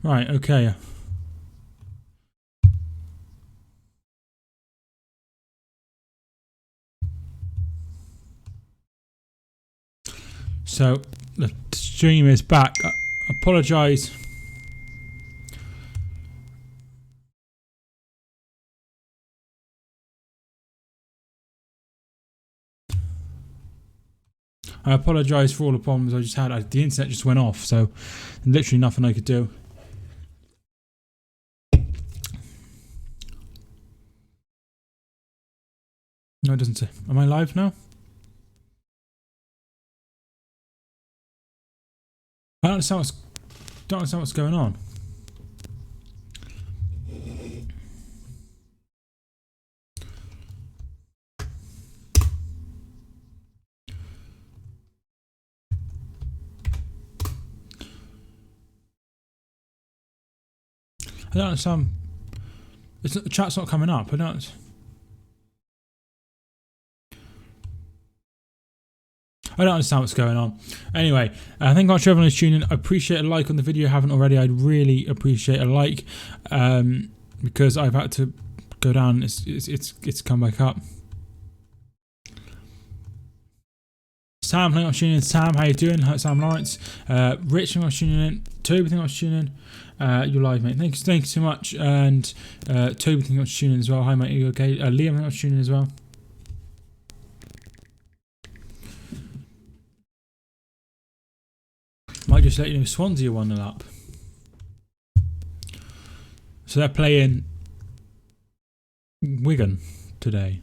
Right, okay. So the stream is back. I apologise. I apologise for all the problems I just had. The internet just went off, so literally nothing I could do. No, it doesn't say. Am I live now? I don't understand what's going on. I don't understand. The chat's not coming up. I don't understand what's going on. Anyway, thank you much for everyone who's tuning in. I appreciate a like on the video. If you haven't already, I'd really appreciate a like, because I've had to go down. It's come back up. Sam, thank you for tuning in. Sam, how you doing? Sam Lawrence. Rich, thank you for tuning in. Toby, thank you for tuning in. You're live, mate. Thank you so much. And Toby, thank you for tuning in as well. Hi, mate. Are you okay? Liam, thank you for tuning in as well. Might just let you know Swansea 1-0 up. So they're playing Wigan today.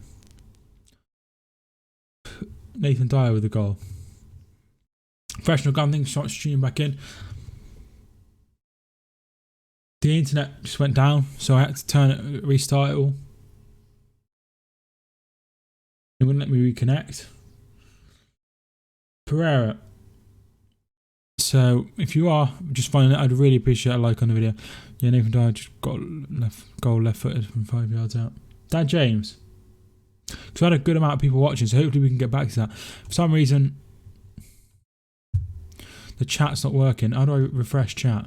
Nathan Dyer with the goal. Professional gun thing starts streaming back in. The internet just went down, so I had to restart it all. It wouldn't let me reconnect. Pereira. So if you are just finding it, I'd really appreciate a like on the video. Yeah, Nathan Dyer just got goal left footed from 5 yards out. Dad James. Because I had a good amount of people watching, so hopefully we can get back to that. For some reason, the chat's not working. How do I refresh chat?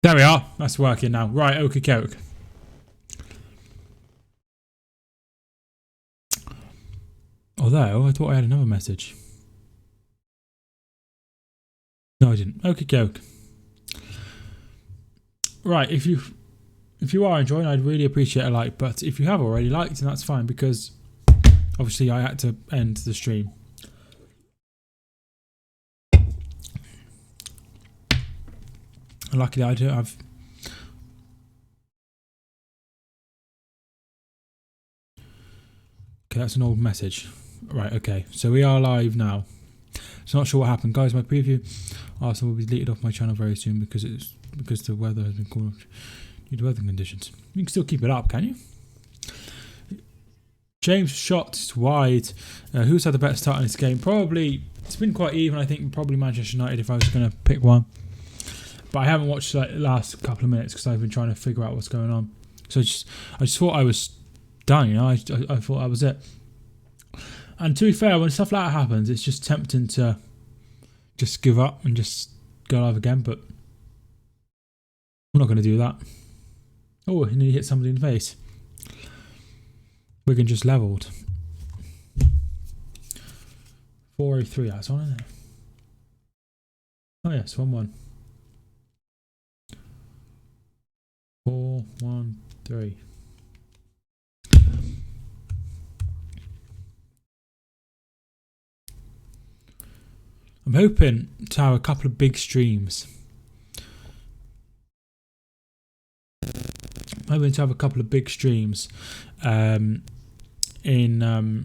There we are. That's working now. Right, okie doke. Although, I thought I had another message. No, I didn't. Okie doke. Right, if you are enjoying, I'd really appreciate a like. But if you have already liked, then that's fine, because obviously I had to end the stream. And luckily, I don't have. Okay, that's an old message. Right, okay. So we are live now. So not sure what happened, guys. My preview Arsenal will be deleted off my channel very soon because the weather has been called off due to weather conditions. You can still keep it up, can you? James shot wide. Who's had the better start in this game? Probably it's been quite even. I think probably Manchester United if I was going to pick one. But I haven't watched like the last couple of minutes because I've been trying to figure out what's going on. So I just thought I was done. You know, I thought that was it. And to be fair, when stuff like that happens, it's just tempting to just give up and just go live again. But I'm not going to do that. Oh, and he hit somebody in the face. Wigan just levelled. 4-3, that's on, isn't it? Oh yes, 1-1. 4-1-3. I'm hoping to have a couple of big streams. I'm hoping to have a couple of big streams in the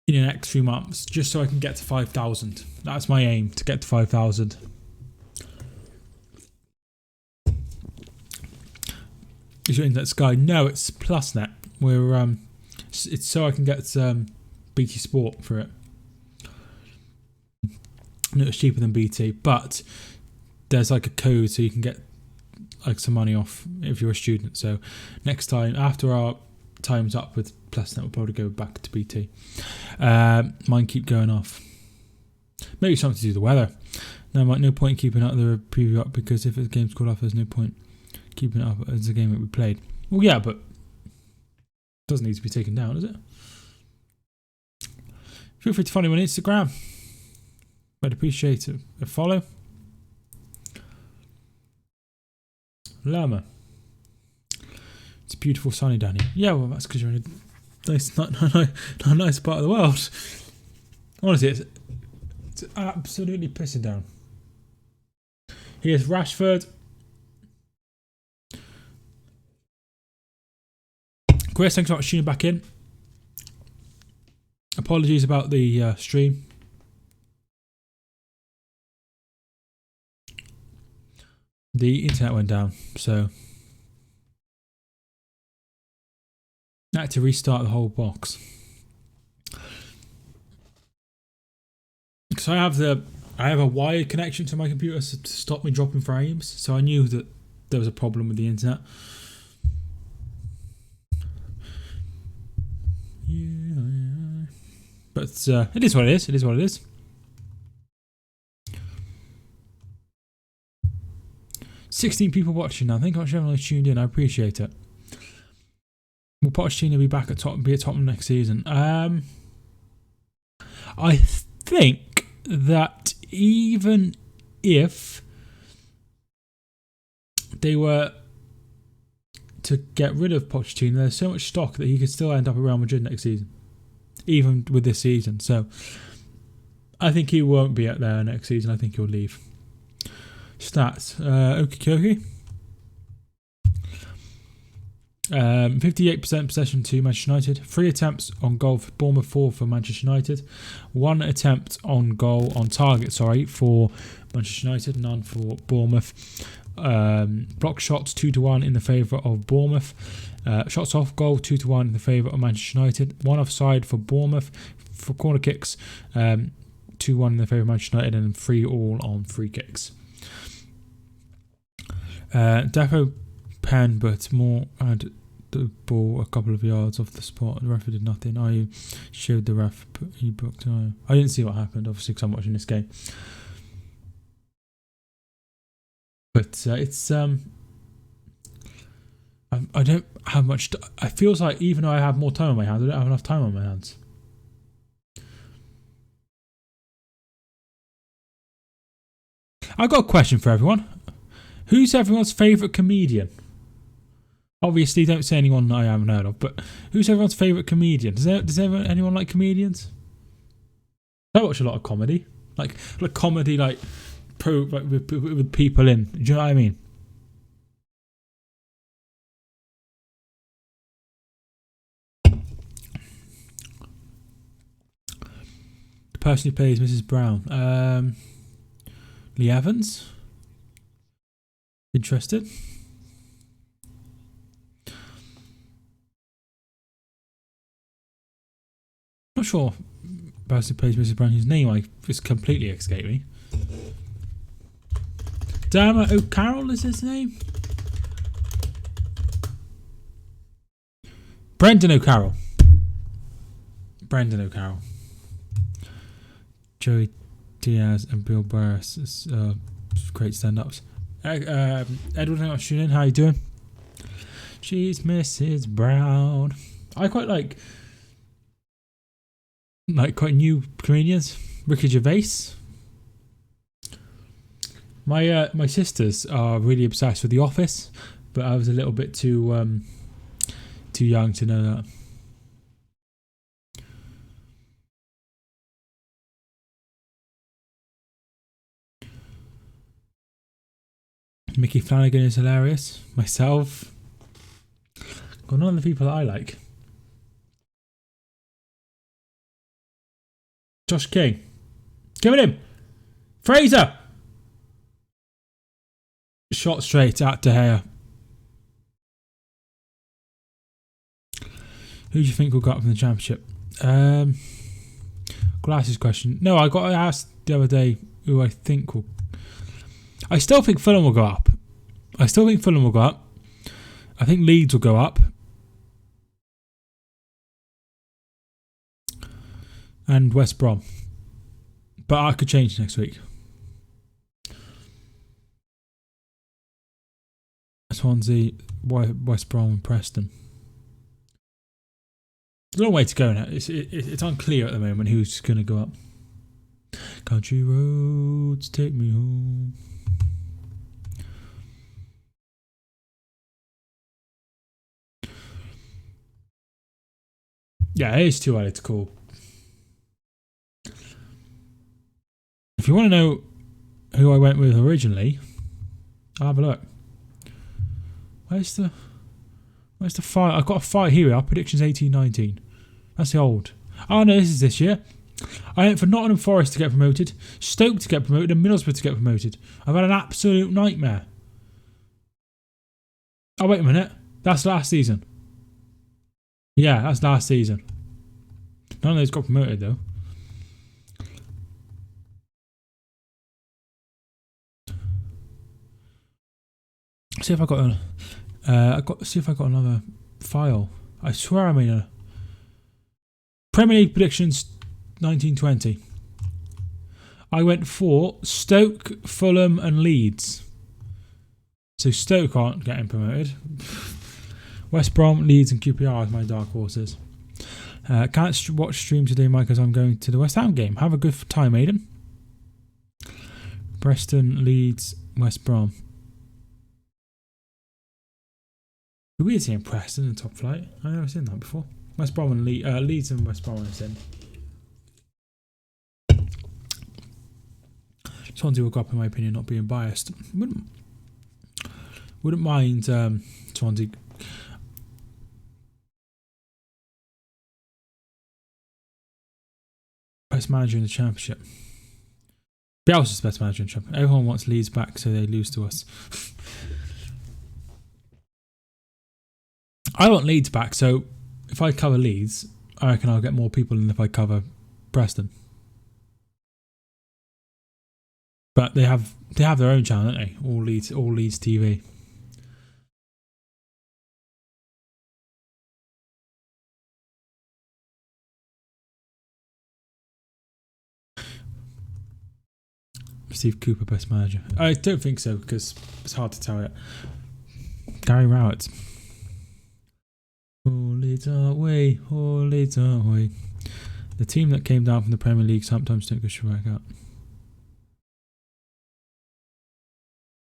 next few months, just so I can get to 5,000. That's my aim, to get to 5,000. Is your internet Sky? No, it's PlusNet. We're it's so I can get BT Sport for it. No, it's cheaper than BT, but there's like a code so you can get like some money off if you're a student. So next time, after our time's up with PlusNet, we'll probably go back to BT. Mine keep going off. Maybe something to do with the weather. No, Mike, no point keeping up the preview up because if the game's called off, there's no point keeping it up as a game that we played. Well, yeah, but it doesn't need to be taken down, does it? Feel free to follow me on Instagram. I'd appreciate a follow. Llama. It's beautiful sunny down here. Yeah, well, that's because you're in a nice, not nice part of the world. Honestly, it's absolutely pissing down. Here's Rashford. Chris, thanks so much for tuning back in. Apologies about the stream. The internet went down, so I had to restart the whole box. Because I have a wired connection to my computer to stop me dropping frames, so I knew that there was a problem with the internet. Yeah. But it is what it is. It is what it is. $16 people watching now. Thank you very much tuned in. I appreciate it. Will Pochettino be back at Tottenham next season? I think that even if they were to get rid of Pochettino, there's so much stock that he could still end up at Real Madrid next season, even with this season. So I think he won't be out there next season. I think he'll leave. Stats. Okie 58% possession to Manchester United. 3 attempts on goal for Bournemouth, 4 for Manchester United. 1 attempt on goal on target, for Manchester United, none for Bournemouth. Block shots 2-1 in the favour of Bournemouth. Shots off goal 2-1 in the favour of Manchester United. 1 offside for Bournemouth. For corner kicks, 2-1 in the favour of Manchester United, and 3 all on free kicks. Defo pen, but more had the ball a couple of yards off the spot. The referee did nothing. I showed the ref, but he booked. I didn't see what happened, obviously, because I'm watching this game. But it's I don't have much. It feels like even though I have more time on my hands, I don't have enough time on my hands. I've got a question for everyone. Who's everyone's favourite comedian? Obviously, don't say anyone I haven't heard of, but who's everyone's favourite comedian? Does anyone like comedians? I watch a lot of comedy, like comedy, with people in. Do you know what I mean? The person who plays Mrs. Brown, Lee Evans. Interested? Not sure. The person who plays Mrs. Brown, whose name just completely escaped me. Dermot O'Carroll is his name? Brendan O'Carroll. Joey Diaz and Bill Burris is great stand-ups. Edward, thank you for tuning in. How you doing? She's Mrs. Brown. I quite like quite new comedians. Ricky Gervais. My sisters are really obsessed with The Office, but I was a little bit too young to know that. Mickey Flanagan is hilarious. Myself. Got none of the people that I like. Josh King. Give it him. Fraser. Shot straight at De Gea. Who do you think will go up from the Championship? Glasses question. No, I got asked the other day who I think will. I still think Fulham will go up. I think Leeds will go up. And West Brom. But I could change next week. Swansea, West Brom and Preston. There's a long way to go now. It's unclear at the moment who's going to go up. Country roads take me home. Yeah, it is too early to call. If you want to know who I went with originally, I'll have a look. Where's the fight? I've got a fight here. Our predictions 18-19. That's the old. Oh no, this is this year. I went for Nottingham Forest to get promoted, Stoke to get promoted, and Middlesbrough to get promoted. I've had an absolute nightmare. Oh wait a minute, that's last season. Yeah, that's last season. None of those got promoted though. See if I got see if I got another file. I swear I made a Premier League predictions 1920. I went for Stoke, Fulham, and Leeds. So Stoke aren't getting promoted. West Brom, Leeds, and QPR as my dark horses. Can't watch stream today, Mike, as I'm going to the West Ham game. Have a good time, Aiden. Preston, Leeds, West Brom. It's weird seeing Preston in top flight. I've never seen that before. West Brom and Leeds and West Brom I've seen. Swansea will go up, in my opinion, not being biased. Wouldn't mind Swansea. Best manager in the Championship. Bielsa's best manager in the Championship. Everyone wants Leeds back, so they lose to us. I want Leeds back, so if I cover Leeds, I reckon I'll get more people than if I cover Preston. But they have their own channel, don't they? All Leeds TV. Steve Cooper, best manager. I don't think so because it's hard to tell yet. Gary Rowett. All Leeds away, all Leeds away. The team that came down from the Premier League sometimes don't go straight out.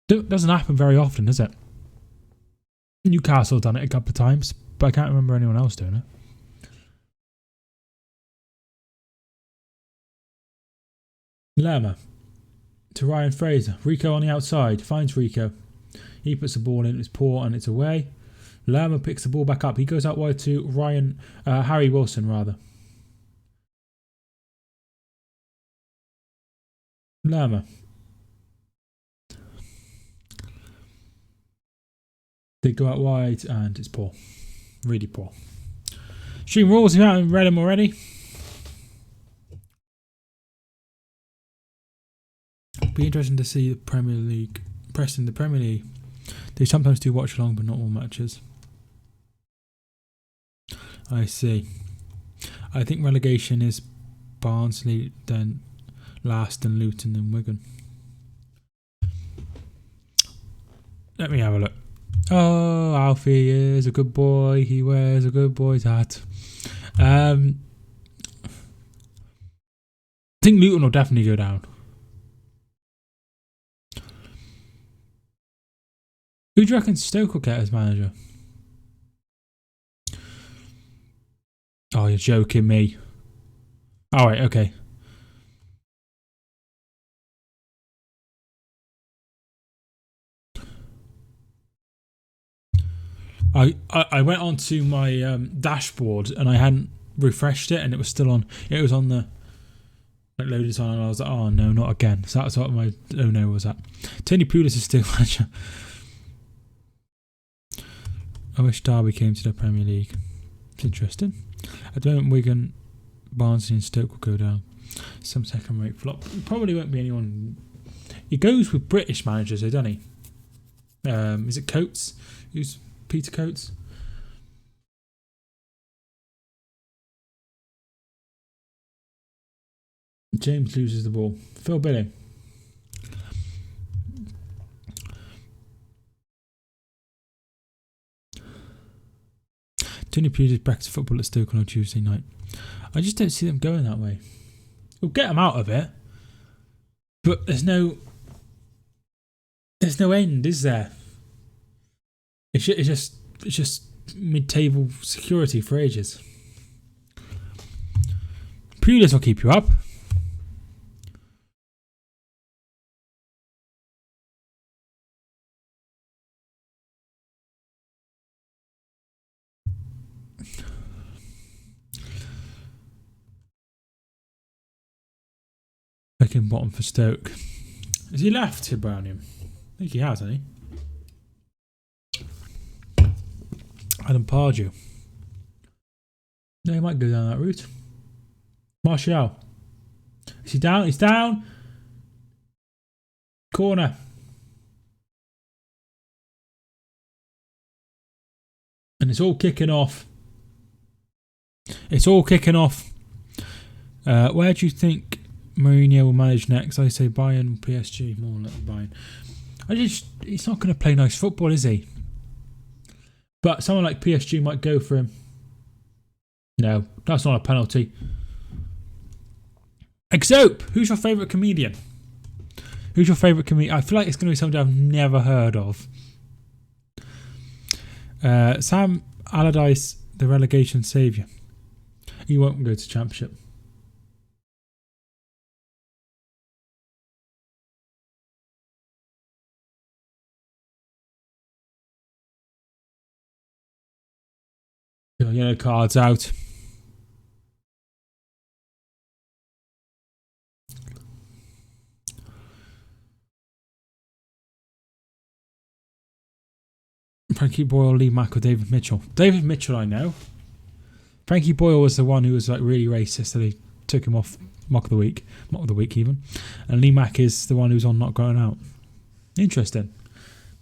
Doesn't happen very often, does it? Newcastle done it a couple of times, but I can't remember anyone else doing it. Lerma to Ryan Fraser. Rico on the outside, finds Rico. He puts the ball in, it's poor and it's away. Lerma picks the ball back up. He goes out wide to Harry Wilson rather. Lerma. They go out wide and it's poor. Really poor. Stream rules, if you haven't read them already. Be interesting to see the Premier League. Preston, the Premier League. They sometimes do watch along, but not all matches. I see. I think relegation is Barnsley, then last, and Luton, then Wigan. Let me have a look. Oh, Alfie is a good boy. He wears a good boy's hat. I think Luton will definitely go down. Who do you reckon Stoke will get as manager? Oh, you're joking me. Alright, okay. I went onto my dashboard and I hadn't refreshed it and it was still on. It was on the loaded time and I was like, oh no, not again. So that's what my oh no was at. Tony Pulis is still manager. I wish Derby came to the Premier League. It's interesting. At the moment, Wigan, Barnsley and Stoke will go down. Some second-rate flop. Probably won't be anyone. He goes with British managers, though, doesn't he? Is it Coates? Who's Peter Coates? James loses the ball. Phil Billing. Tony Pulis breakfast football at Stoke on a Tuesday night. I just don't see them going that way. We'll get them out of it, but there's no end, is there? It's just mid-table security for ages. Pulis will keep you up. Second bottom for Stoke. Has he left here, Brownian? I think he has, hasn't he? Adam Pardew. No, he might go down that route. Martial. Is he down? He's down. Corner. And it's all kicking off. It's all kicking off. Where do you think Mourinho will manage next? I say Bayern, PSG. More like Bayern. He's not going to play nice football, is he? But someone like PSG might go for him. No, that's not a penalty. Exope, who's your favourite comedian? Who's your favourite comedian? I feel like it's going to be somebody I've never heard of. Sam Allardyce, the relegation saviour. He won't go to Championship. Yellow cards out. Frankie Boyle, Lee Mack or David Mitchell? David Mitchell I know. Frankie Boyle was the one who was like really racist, so they took him off mock of the week even. And Lee Mack is the one who's on not going out. Interesting.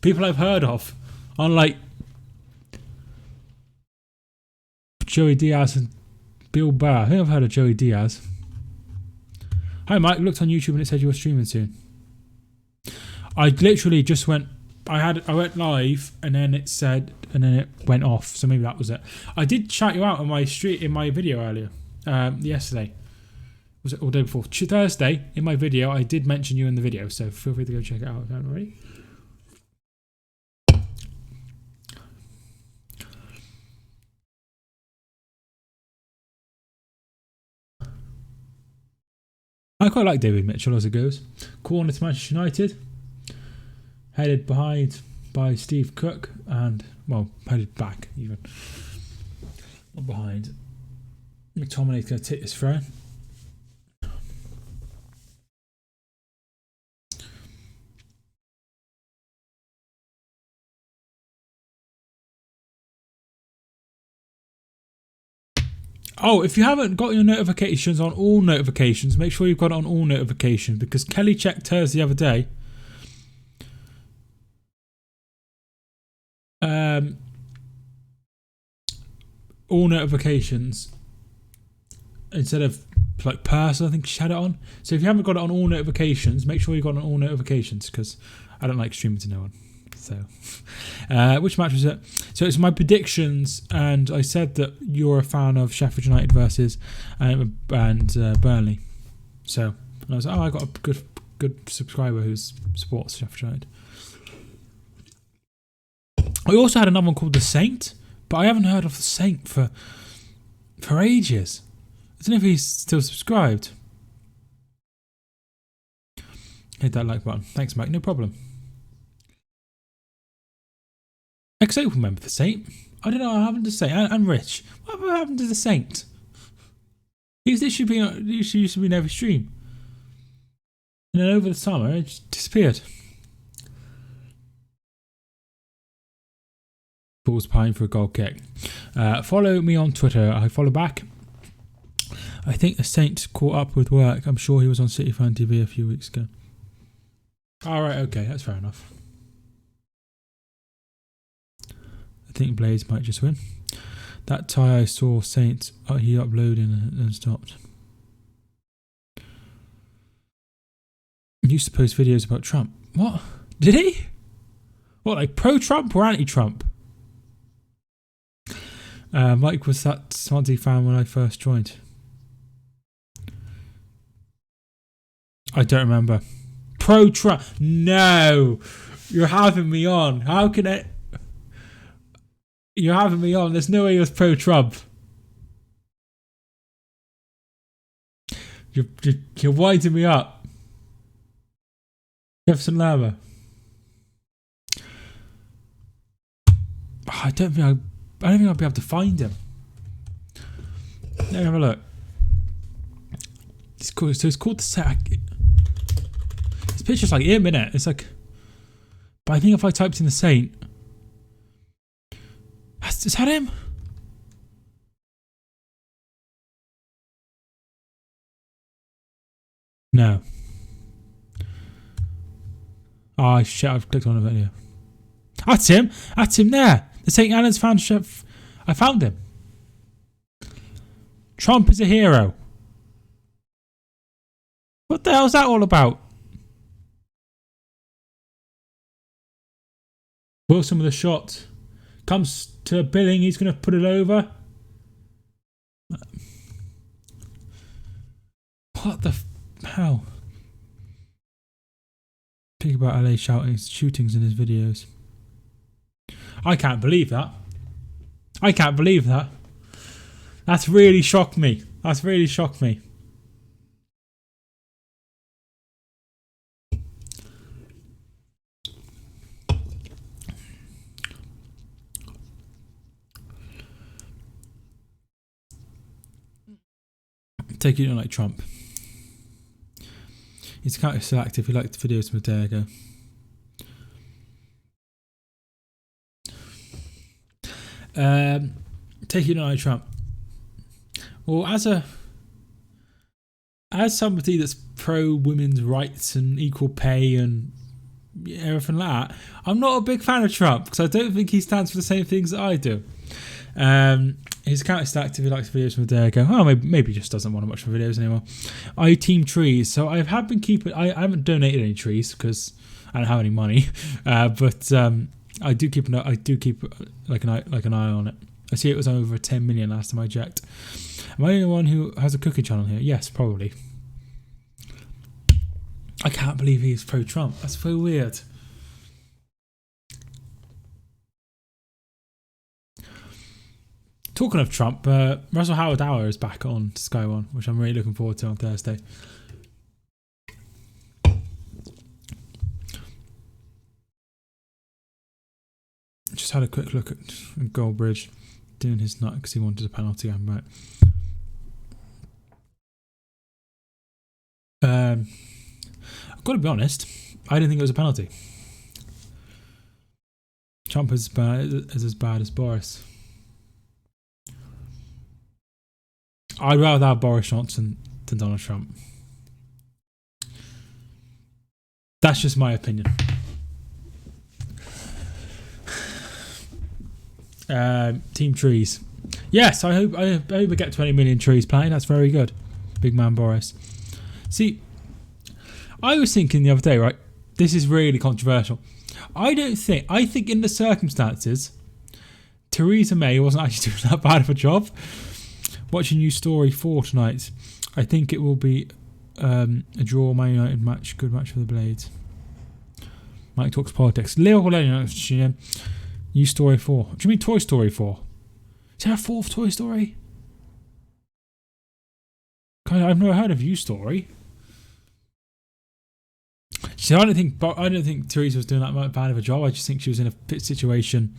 People I've heard of. Unlike Joey Diaz and Bill Barr. I think I've heard of Joey Diaz. Hi Mike, looked on YouTube and it said you were streaming soon. I literally just went went live and then it said and then it went off, so maybe that was it. I did shout you out on my video earlier. Yesterday. Was it all day before? Thursday in my video I did mention you in the video, so feel free to go check it out if you haven't already. I quite like David Mitchell as it goes. Corner to Manchester United. Headed behind by Steve Cook and, well, headed back even. Not behind. McTominay's going to take this throw. Oh, if you haven't got your notifications on all notifications, make sure you've got it on all notifications, because Kelly checked hers the other day. All notifications instead of like personal, I think she had it on. So if you haven't got it on all notifications, make sure you've got it on all notifications, because I don't like streaming to no one. So, which match was it? So it's my predictions, and I said that you're a fan of Sheffield United versus and Burnley. So and I was like, oh, I got a good subscriber who supports Sheffield United. I also had another one called The Saint, but I haven't heard of The Saint for ages. I don't know if he's still subscribed. Hit that like button. Thanks, Mike. No problem. XO remember The Saint. I don't know what happened to The Saint. And Rich. What happened to The Saint? He used to be in every stream. And then over the summer, it just disappeared. Paul's pine for a goal kick. Follow me on Twitter. I follow back. I think The Saint caught up with work. I'm sure he was on City Fan TV a few weeks ago. Alright, okay, that's fair enough. I think Blaze might just win. That tie I saw Saint, he uploaded and stopped. He used to post videos about Trump. What? Did he? What, like pro-Trump or anti-Trump? Mike was that Swansea fan when I first joined. I don't remember. Pro Trump. No, you're having me on. How can it? You're having me on. There's no way he was pro Trump. You're winding me up. Jefferson Lerma. I don't think I'll be able to find him. Let me have a look. It's called, so it's called the set. This picture's like him, innit? It's like, but I think if I typed in the Saint, is that him? No. Oh shit! I've clicked on a video. That's him. That's him there. The St. Helens fan chef. I found him. Trump is a hero. What the hell is that all about? Wilson with a shot. Comes to Billing. He's going to put it over. What the hell? Think about LA shootings in his videos. I can't believe that. I can't believe that. That's really shocked me. That's really shocked me. Take it, you don't like Trump. He's kind of selective. He liked the videos from a day ago. Take it, you don't like Trump. Well, as somebody that's pro women's rights and equal pay and everything like that, I'm not a big fan of Trump because I don't think he stands for the same things that I do. His account is active. He likes videos from a day ago. Oh, maybe he just doesn't want to watch my videos anymore. I team trees, so I have been keeping. I haven't donated any trees because I don't have any money, but I do keep an eye on it. I see it was over 10 million last time I checked. Am I the only one who has a cooking channel here? Yes, probably. I can't believe he's pro-Trump. That's so weird. Talking of Trump, Russell Howard Hour is back on Sky One, which I'm really looking forward to on Thursday. Just had a quick look at Goldbridge doing his nut because he wanted a penalty. I'm right. I've got to be honest, I didn't think it was a penalty. Trump is as bad as Boris. I'd rather have Boris Johnson than Donald Trump. That's just my opinion. Team trees. Yes, I hope we get 20 million trees planted. That's very good. Big man Boris. See, I was thinking the other day, right? This is really controversial. I think in the circumstances, Theresa May wasn't actually doing that bad of a job. Watching New Story 4 tonight. I think it will be a draw, Man United match. Good match for the Blades. Mike talks politics. Liverpool, New Story 4. What do you mean Toy Story 4? Is there a fourth Toy Story? God, I've never heard of You Story. So I don't think Theresa was doing that bad of a job. I just think she was in a situation.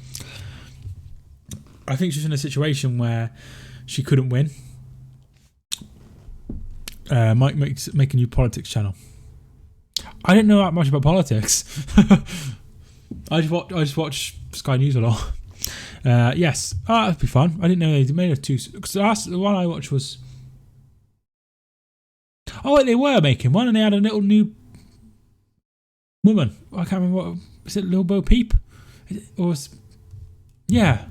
I think she was in a situation where she couldn't win. Mike make a new politics channel. I didn't know that much about politics. I just watch Sky News a lot. Yes, that'd be fun. I didn't know they made a two. Because the one I watched was. Oh, wait, they were making one, and they had a little new woman. I can't remember what. Is it Lil Bo Peep? Yeah.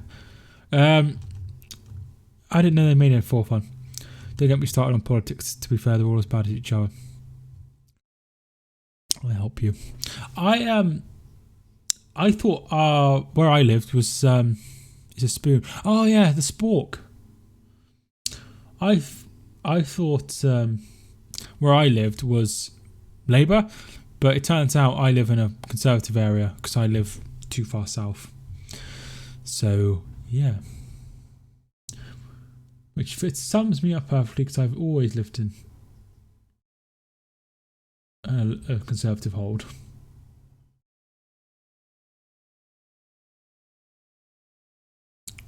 I didn't know they made it for fun. Don't get me started on politics. To be fair, they're all as bad as each other. I'll help you. I thought where I lived was It's a spoon. Oh yeah, the spork. I thought where I lived was Labour, but it turns out I live in a Conservative area because I live too far south. So yeah, which sums me up perfectly because I've always lived in a Conservative hold.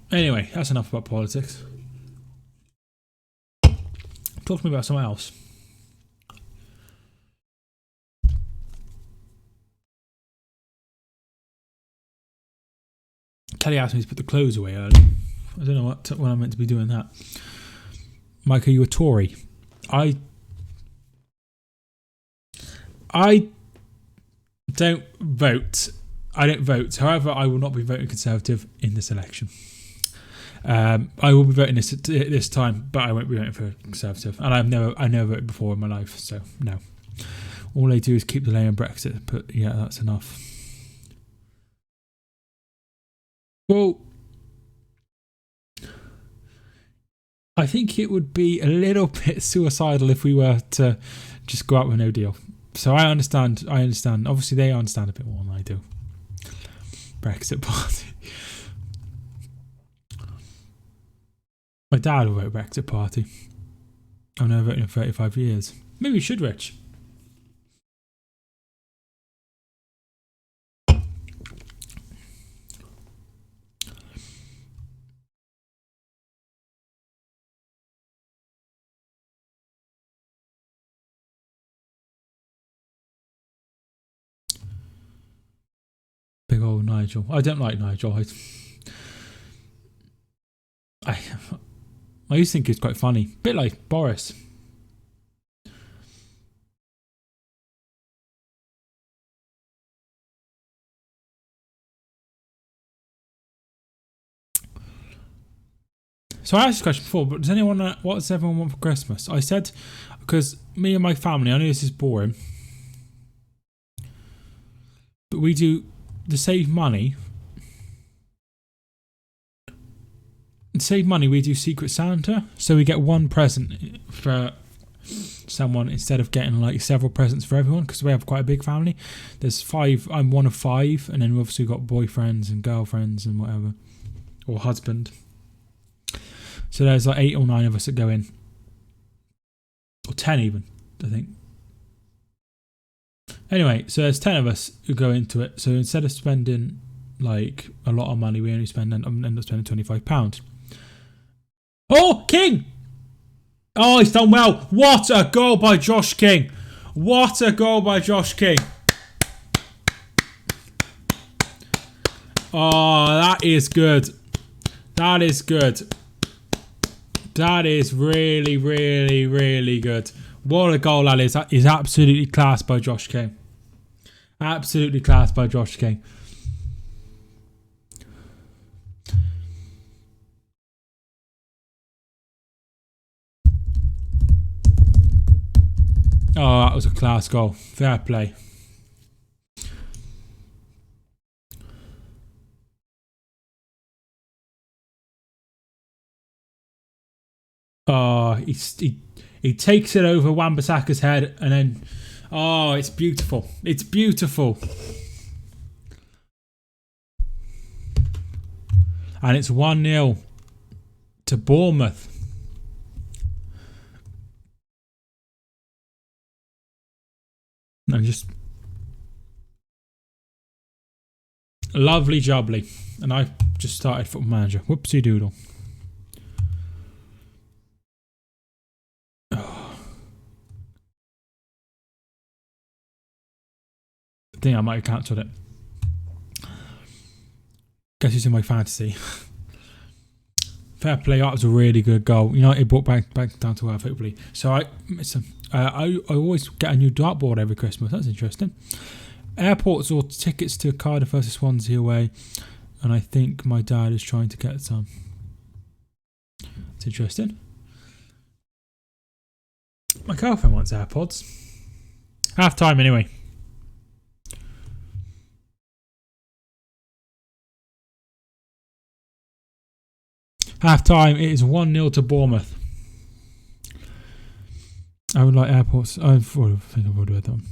Anyway, that's enough about politics. Talk to me about something else. Kelly asked me to put the clothes away early. I don't know when I'm meant to be doing that. Mike, are you a Tory? I don't vote. I don't vote. However, I will not be voting Conservative in this election. I will be voting this time, but I won't be voting for Conservative. And I've never voted before in my life, so no. All they do is keep delaying Brexit, but yeah, that's enough. Well, I think it would be a little bit suicidal if we were to just go out with no deal. So I understand. Obviously, they understand a bit more than I do. Brexit Party. My dad will vote Brexit Party. I've never voted in 35 years. Maybe we should, Rich. Big old Nigel. I don't like Nigel. I used to think he's quite funny. Bit like Boris. So I asked this question before, but does anyone know, what does everyone want for Christmas? I said, because me and my family, I know this is boring, but we do, to save money, we do Secret Santa. So we get one present for someone instead of getting like several presents for everyone, because we have quite a big family. There's 5, I'm one of 5, and then we've obviously got boyfriends and girlfriends and whatever, or husband. So there's like 8 or 9 of us that go in, or 10 even, I think. Anyway, so there's 10 of us who go into it. So instead of spending like a lot of money, we only end up spending £25. Oh, King! Oh, he's done well. What a goal by Josh King. What a goal by Josh King. Oh, that is good. That is good. That is really, really, really good. What a goal that is. That is absolutely class by Josh King. Absolutely class by Josh King. Oh, that was a class goal. Fair play. Oh, he takes it over Wan-Bissaka's head and then... Oh, it's beautiful. It's beautiful. And it's 1-0 to Bournemouth. No, just... Lovely jubbly. And I just started Football Manager. Whoopsie doodle. I think I might have cancelled it. Guess who's in my fantasy? Fair play. That was a really good goal. It brought back down to earth, hopefully. So I always get a new dartboard every Christmas. That's interesting. Airports or tickets to Cardiff versus Swansea away, and I think my dad is trying to get some. It's interesting. My girlfriend wants AirPods. Half time anyway. Half time, it is 1-0 to Bournemouth. I would like airports. I think I've already read that one.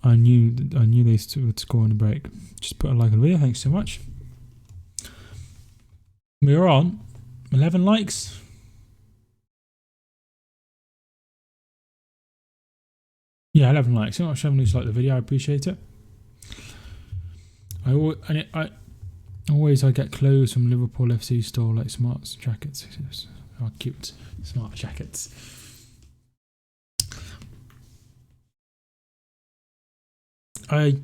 I knew they would score on the break. Just put a like on the video. Thanks so much. We're on 11 likes. Yeah, 11 likes. So much everyone who's liked the video. I appreciate it. I always get clothes from Liverpool FC store, like smart jackets. Oh, cute smart jackets. I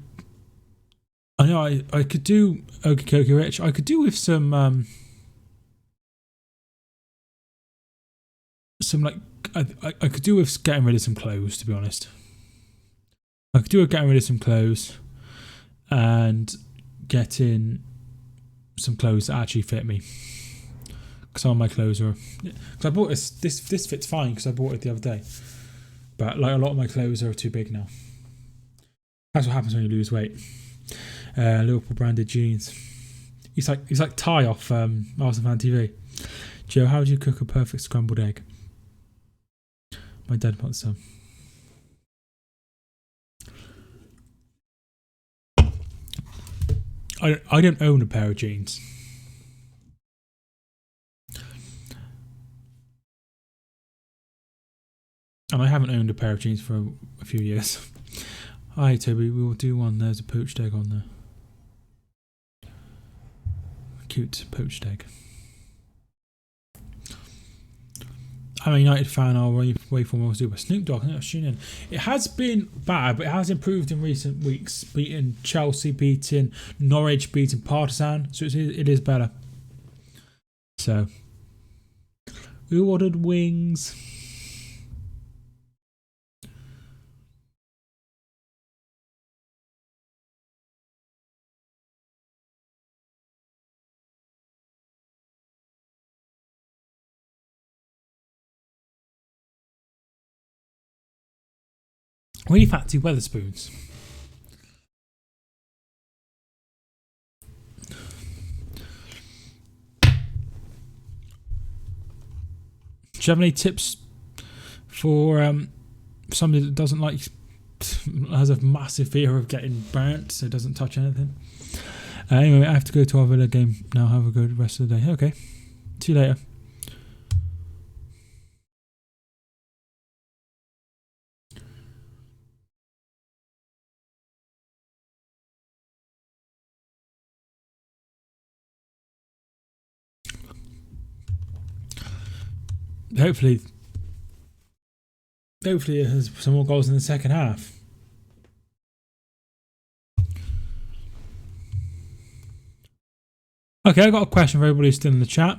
know I could do Okie Rich. I could do with some like I could do with getting rid of some clothes, to be honest. I could do with getting rid of some clothes and getting some clothes that actually fit me. Because some of my clothes are, because I bought this fits fine because I bought it the other day, but like a lot of my clothes are too big now. That's what happens when you lose weight. Liverpool branded jeans. He's like Ty off Arsenal Fan TV. Joe, how would you cook a perfect scrambled egg? My dad wants some. I don't own a pair of jeans. And I haven't owned a pair of jeans for a few years. Hi Toby, we will do one. There's a poached egg on there. Cute poached egg. I'm a United fan. I'll wait for more to do. But Snoop Dogg, I think I'll tune in. It has been bad, but it has improved in recent weeks. Beating Chelsea, beating Norwich, beating Partizan. So it is better. So we ordered wings. Really fancy Weatherspoons. Do you have any tips for somebody that doesn't like, has a massive fear of getting burnt, so doesn't touch anything? Anyway, I have to go to our Villa game now. Have a good rest of the day. Okay, see you later. Hopefully it has some more goals in the second half. Okay, I got a question for everybody who's still in the chat.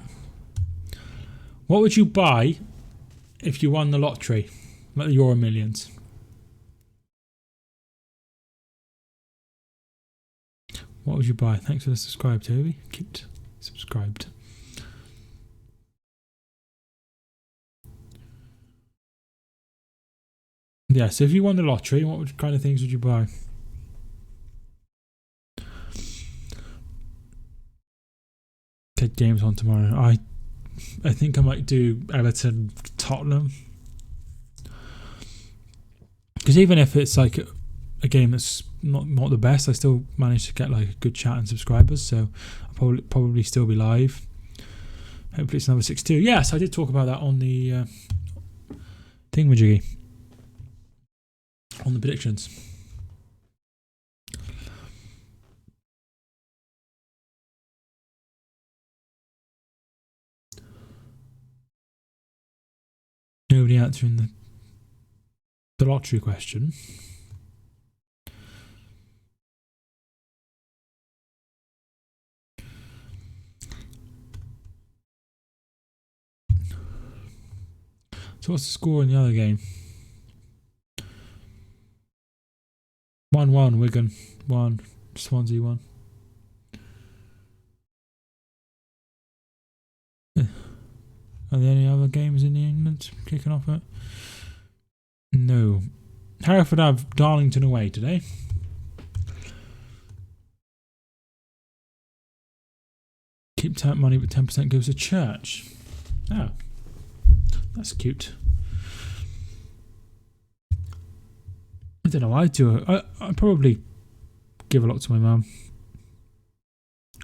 What would you buy if you won the lottery, like the Euro Millions? What would you buy? Thanks for the subscribe, Toby. Keep subscribed. Yeah, so if you won the lottery, what kind of things would you buy? Take games on tomorrow. I think I might do Everton Tottenham. Because even if it's like a game that's not the best, I still manage to get like a good chat and subscribers, so I'll probably still be live. Hopefully it's another 6-2. Yes, I did talk about that on the thingamajiggy. On the predictions. Nobody answering the lottery question. So what's the score in the other game? 1-1 Wigan, 1 Swansea, 1. Are there any other games in England kicking off it? No. Hereford have Darlington away today. keep money, but 10% goes to church. Oh, that's cute. I don't know. I do. I probably give a lot to my mum.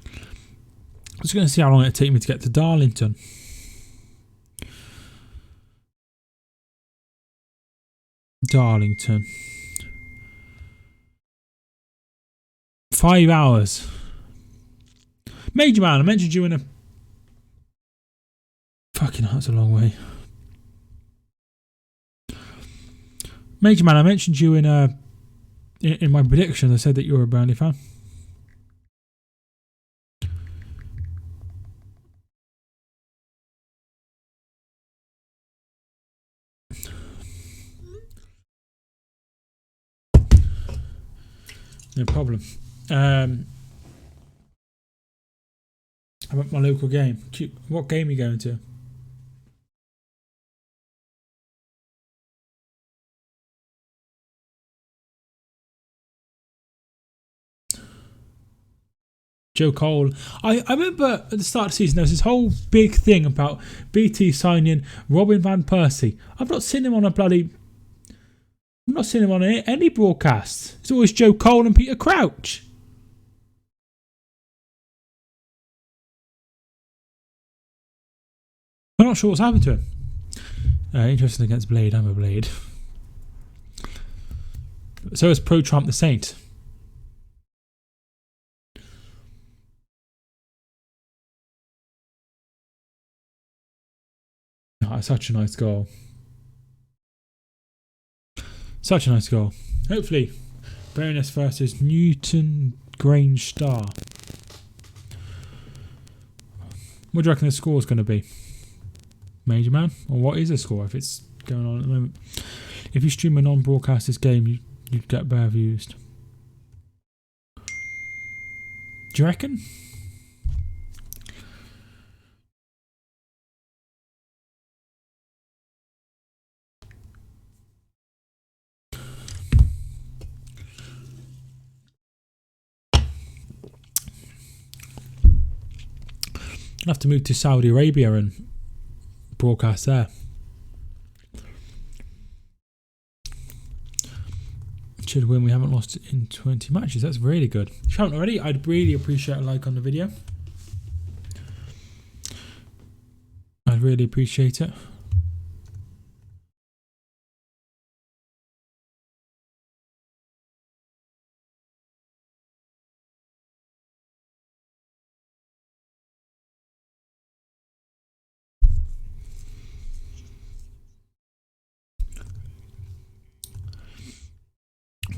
I was going to see how long it'd take me to get to Darlington. Darlington. 5 hours. Major man, I mentioned you in a... Fucking hell, that's a long way. Major man, I mentioned you in my predictions. I said that you're a Burnley fan. No problem. I'm at my local game. What game are you going to? Joe Cole. I remember at the start of the season there was this whole big thing about BT signing Robin Van Persie. I've not seen him on any broadcasts. It's always Joe Cole and Peter Crouch. I'm not sure what's happened to him. Interesting against Blade. I'm a Blade. So is Pro Trump the Saint. Oh, such a nice goal. Such a nice goal. Hopefully, Baroness versus Newton Grange Star. What do you reckon the score is going to be? Major man? Or what is the score if it's going on at the moment? If you stream a non-broadcaster's game, you'd get better views. Do you reckon? I'll have to move to Saudi Arabia and broadcast there. Should win. We haven't lost in 20 matches. That's really good. If you haven't already, I'd really appreciate a like on the video. I'd really appreciate it.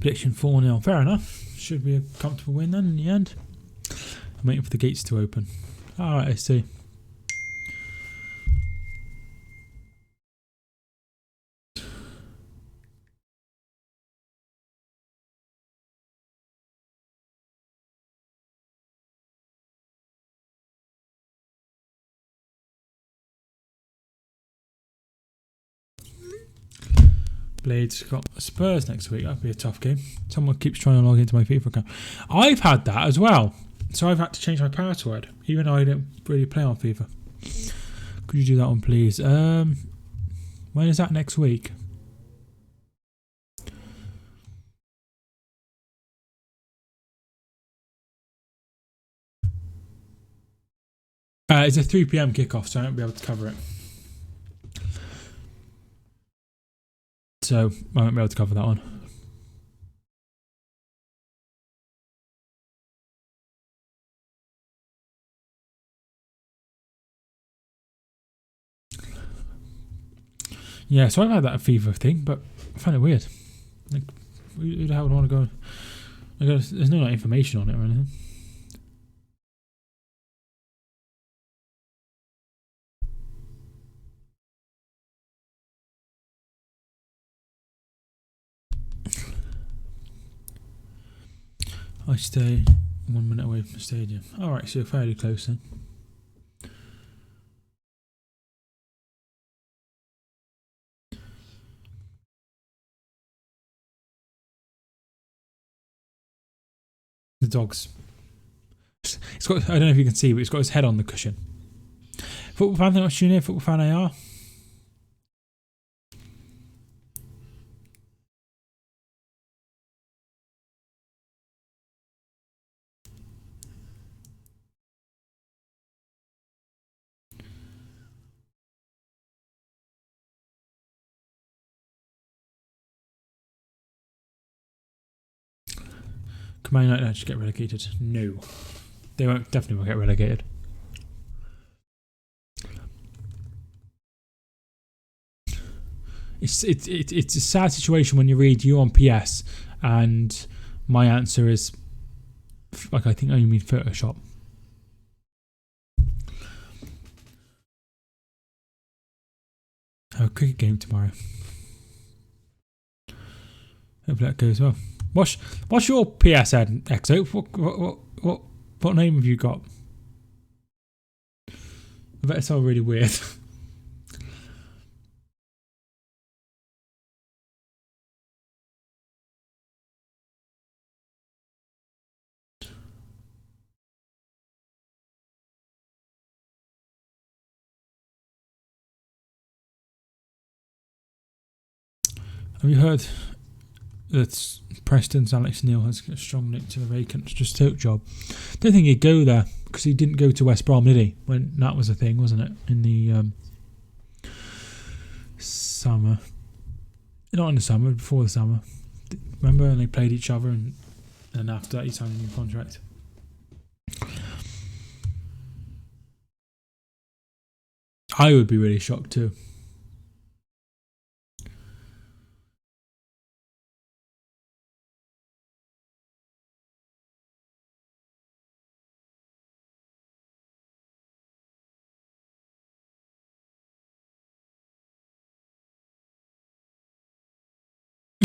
Prediction 4-0. Fair enough. Should be a comfortable win then in the end. I'm waiting for the gates to open. Alright, I see. Blades got Spurs next week. That'd be a tough game. Someone keeps trying to log into my FIFA account. I've had that as well. So I've had to change my password, even though I don't really play on FIFA. Could you do that one, please? When is that next week? It's a 3 PM kickoff, so I won't be able to cover it. So I won't be able to cover that one. Yeah, so I've had that FIFA thing, but I find it weird. Like, who the hell would want to go? There's no information on it or anything. I stay 1 minute away from the stadium. Alright, so you're fairly close then. The dogs. It's got. I don't know if you can see, but it's got his head on the cushion. Football fan, thanks for tuning in. Football fan AR. Can Man United actually get relegated? No, they won't. Definitely won't get relegated. It's a sad situation when you read you on PS and my answer is like I think I mean Photoshop. Have a cricket game tomorrow. Hopefully that goes well. What's your PSN, Exo? What name have you got? I bet it's all really weird. Have you heard that Preston's Alex Neil has a strong link to the vacant Just Stoke job? Don't think he'd go there because he didn't go to West Brom, did he? When that was a thing, wasn't it? In the summer. Not in the summer, before the summer. Remember? And they played each other and after that he signed a new contract. I would be really shocked too.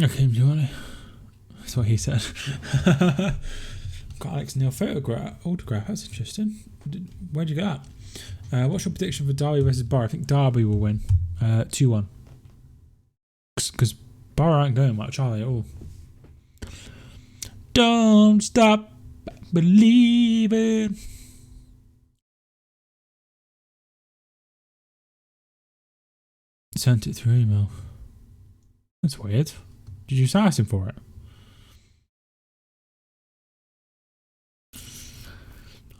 Okay, Johnny. That's what he said. Got Alex Neil autograph. That's interesting. Where'd you get that? What's your prediction for Derby versus Borough? I think Derby will win 2-1. Because Borough aren't going much, are they? All. Don't stop believing. Sent it through email. That's weird. Did you ask him for it?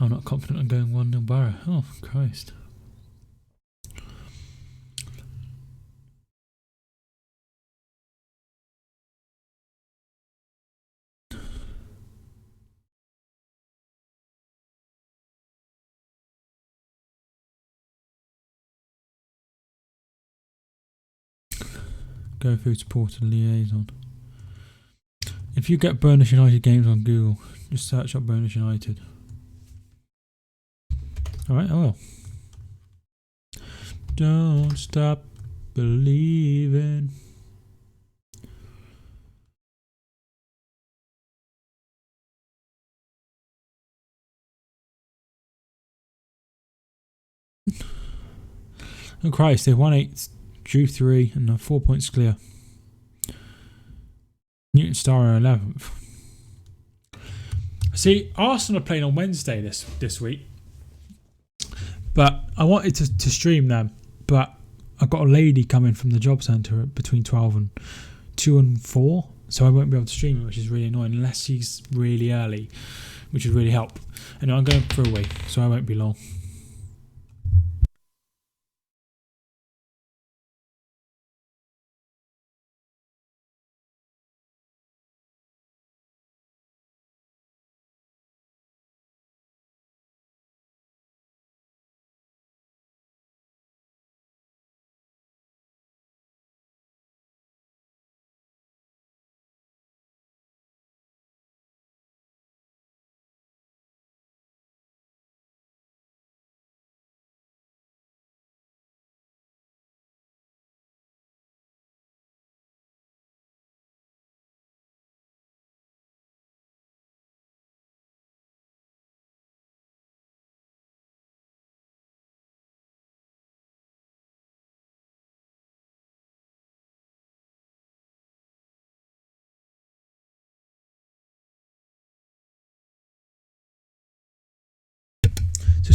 I'm not confident on going 1-0 Borough. Oh, Christ. Go through support and liaison. If you get Bournemouth United games on Google, just search up Bournemouth United. Alright, I will. Don't stop believing. Oh Christ, they've won 8, drew 3, and are 4 points clear. Newton Star are 11th. See, Arsenal are playing on Wednesday this week. But I wanted to stream them, but I've got a lady coming from the job centre between 2 and 4, so I won't be able to stream it, which is really annoying unless she's really early, which would really help. And I'm going for a week, so I won't be long.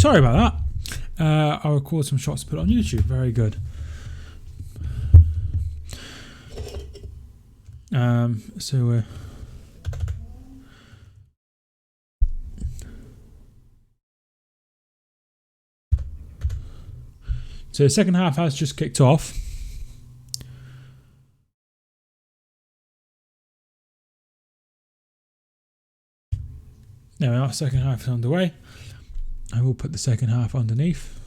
Sorry about that. I'll record some shots to put on YouTube. Very good. So the second half has just kicked off. There we are, second half is underway. I will put the second half underneath.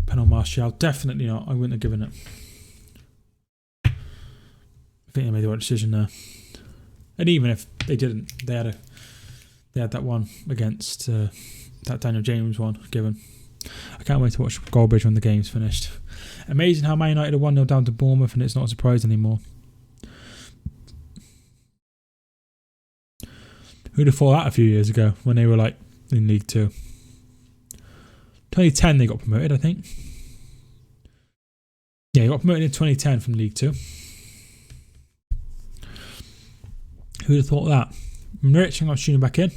Pen on Martial, definitely not. I wouldn't have given it. I think they made the right decision there. And even if they didn't, they had that one against that Daniel James one given. I can't wait to watch Goldbridge when the game's finished. Amazing how Man United are 1-0 down to Bournemouth and it's not a surprise anymore. Who'd have thought that a few years ago when they were like in League 2? 2010 they got promoted, I think. Yeah, they got promoted in 2010 from League 2. Who'd have thought that? Rich, I'm tuning back in.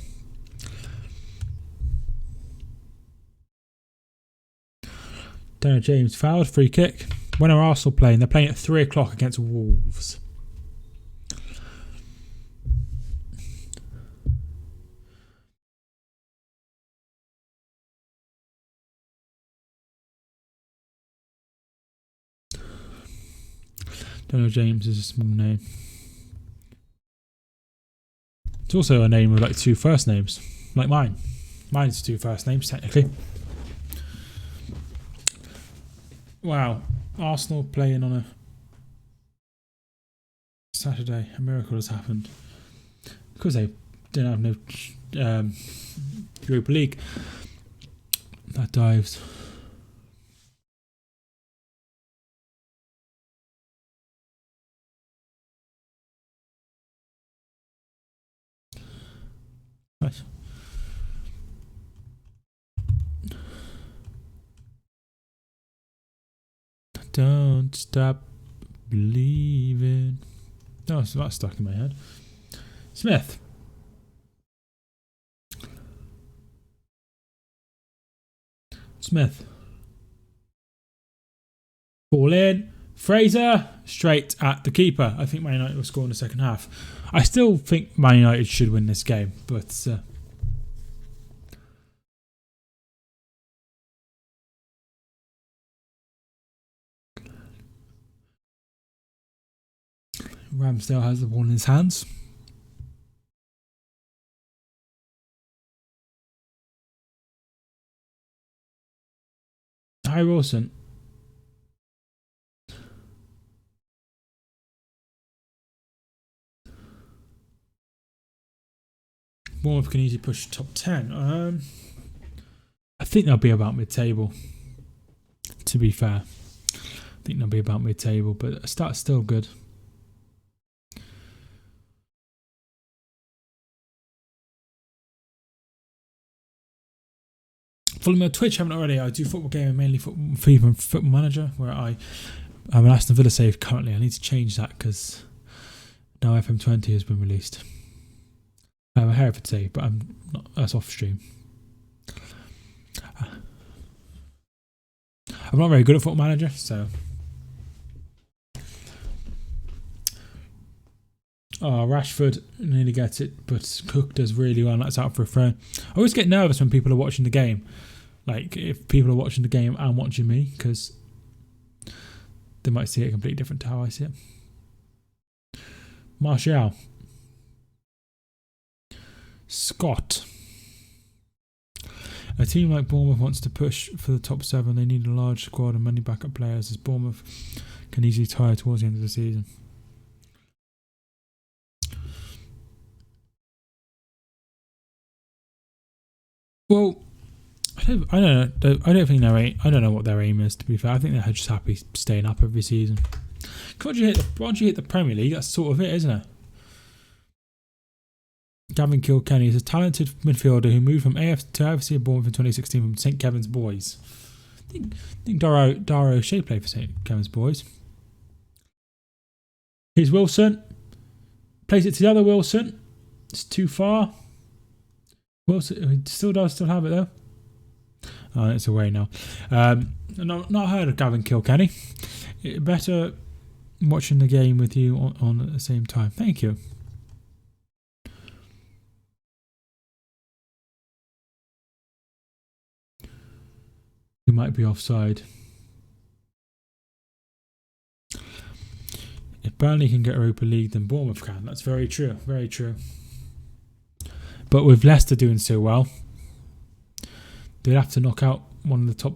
Daniel James fouled, free kick. When are Arsenal playing? They're playing at 3 o'clock against Wolves. Daniel James is a small name. It's also a name with like 2 first names, like mine. Mine's 2 first names, technically. Wow, Arsenal playing on a Saturday. A miracle has happened because they didn't have no Europa League. That dives. Nice. Don't stop believing. Oh, so that's stuck in my head. Smith. Smith. Ball in. Fraser. Straight at the keeper. I think Man United will score in the second half. I still think Man United should win this game, but Ramsdale has the ball in his hands. Harry Wilson. Bournemouth can easily push top 10. I think they'll be about mid-table, to be fair. I think they'll be about mid-table, but the start's still good. Follow me on Twitch, haven't already. I do football gaming, mainly football manager, where I'm an Aston Villa save currently. I need to change that because now FM20 has been released. I have a Hereford save, but I'm not. That's off stream. I'm not very good at football manager, so. Oh, Rashford nearly gets it, but Cook does really well. And that's out for a throw. I always get nervous when people are watching the game. Like, if people are watching the game and watching me, because they might see it completely different to how I see it. Martial. Scott. A team like Bournemouth wants to push for the top 7. They need a large squad and many backup players, as Bournemouth can easily tire towards the end of the season. Well, I don't know. I don't think I don't know what their aim is. To be fair, I think they're just happy staying up every season. Once you hit the Premier League, that's sort of it, isn't it? Gavin Kilkenny is a talented midfielder who moved from AFC to AFC Bournemouth in 2016 from St Kevin's Boys. I think Dara O'Shea played for St Kevin's Boys. Here's Wilson. Plays it to the other Wilson. It's too far. Wilson he still have it though. Oh, it's away now. Not heard of Gavin Kilkenny. Better watching the game with you on at the same time. Thank you. You might be offside. If Burnley can get Europa League, then Bournemouth can. That's very true. Very true. But with Leicester doing so well, they'd have to knock out one of the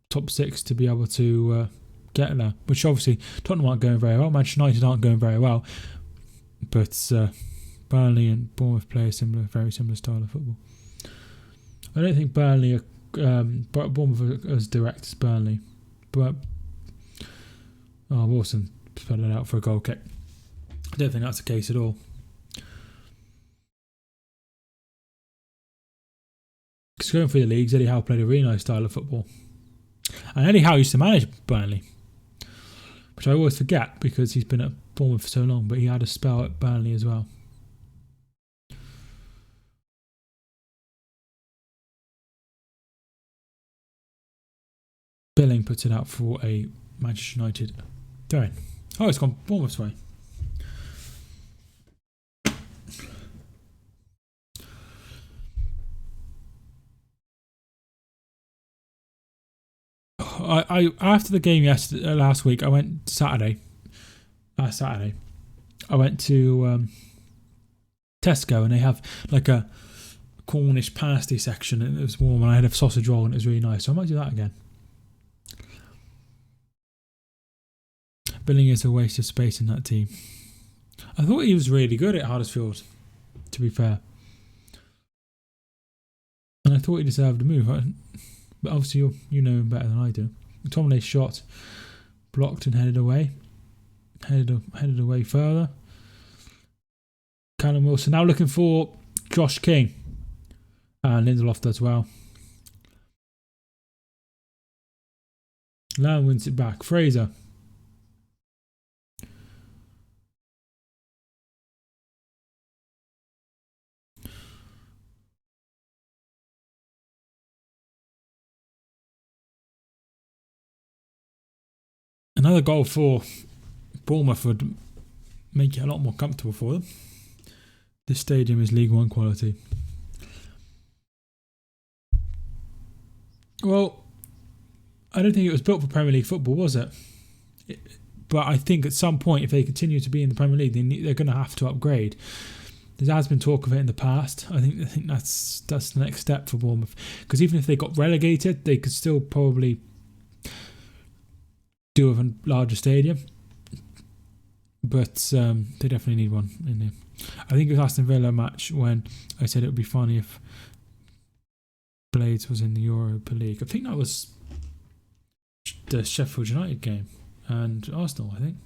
top 6 to be able to get there. Which obviously Tottenham aren't going very well. Manchester United aren't going very well. But Burnley and Bournemouth play a very similar style of football. I don't think Burnley are Bournemouth are as direct as Burnley. But Wilson spelled it out for a goal kick. I don't think that's the case at all. Because going through the leagues, Eddie Howe played a really nice style of football. And Eddie Howe used to manage Burnley, which I always forget because he's been at Bournemouth for so long, but he had a spell at Burnley as well. Billing puts it out for a Manchester United throw-in. Oh, it's gone Bournemouth's way. I after the game last week, I went last Saturday. I went to Tesco and they have like a Cornish pasty section and it was warm and I had a sausage roll and it was really nice. So I might do that again. Billing is a waste of space in that team. I thought he was really good at Huddersfield, to be fair. And I thought he deserved a move. But obviously you know him better than I do. McTominay shot, blocked and headed away. Headed away further. Callum Wilson now looking for Josh King. And Lindelof does well. Lamb wins it back. Fraser. Another goal for Bournemouth would make it a lot more comfortable for them. This stadium is League One quality. Well, I don't think it was built for Premier League football, was it? But I think at some point, if they continue to be in the Premier League, they're going to have to upgrade. There has been talk of it in the past. I think that's the next step for Bournemouth. Because even if they got relegated, they could still probably do with a larger stadium, but they definitely need one in there. I think it was Aston Villa match when I said it would be funny if Blades was in the Europa League. I think that was the Sheffield United game and Arsenal, I think.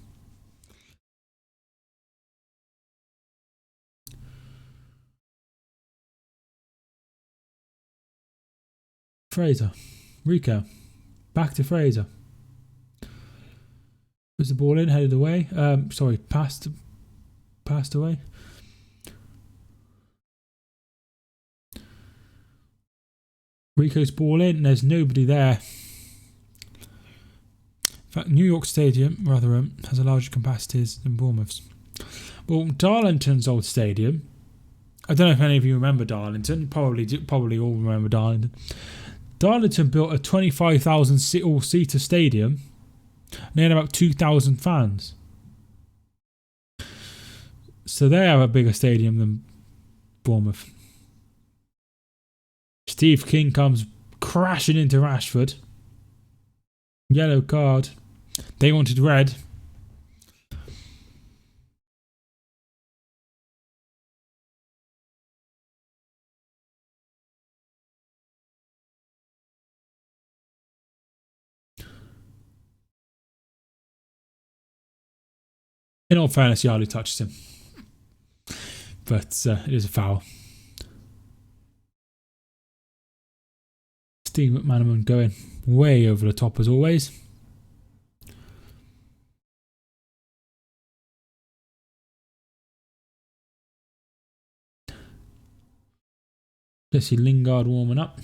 Fraser, Rico, back to Fraser. Was the ball in, headed away? Passed away. Rico's ball in, there's nobody there. In fact, New York Stadium, Rotherham, has a larger capacity than Bournemouth's. Well, Darlington's old stadium, I don't know if any of you remember Darlington, probably all remember Darlington. Darlington built a 25,000 all-seater stadium. They had about 2,000 fans. So they have a bigger stadium than Bournemouth. Steve King comes crashing into Rashford. Yellow card. They wanted red. In all fairness, Yardley touches him. But it is a foul. Steve McManaman going way over the top as always. Jesse Lingard warming up.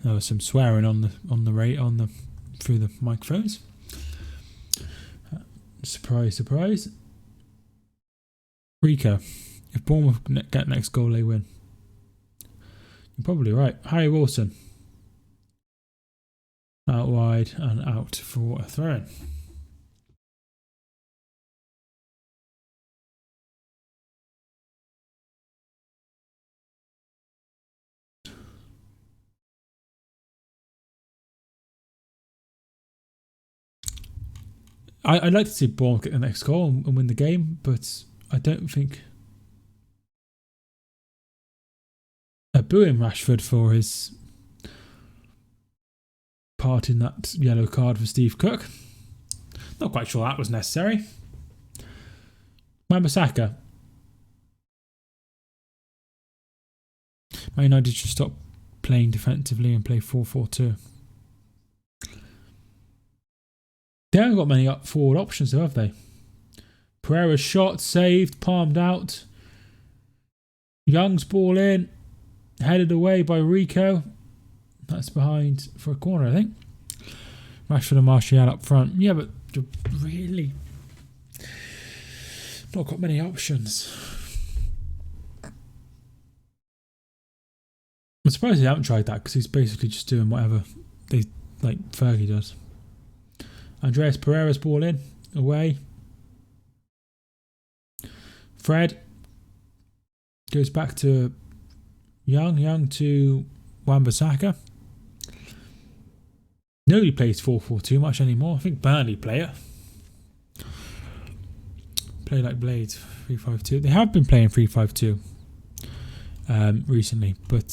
There was some swearing on the through the microphones. Surprise, surprise. Rico, if Bournemouth get next goal, they win. You're probably right. Harry Wilson. Out wide and out for a throw-in. I'd like to see Bournemouth get the next goal and win the game, but I don't think booing Rashford for his part in that yellow card for Steve Cook. Not quite sure that was necessary. Wan-Bissaka. Man United should stop playing defensively and play 4-4-2. They haven't got many forward options though, have they? Pereira's shot, saved, palmed out. Young's ball in. Headed away by Rico. That's behind for a corner, I think. Rashford and Martial up front. Yeah, but really not got many options. I'm surprised they haven't tried that because he's basically just doing whatever Fergie does. Andreas Pereira's ball in, away. Fred goes back to Young to Wan-Bissaka. Nobody plays 4-4-2 much anymore. I think Burnley play it. Play like Blades, 3-5-2. They have been playing 3-5-2 recently, but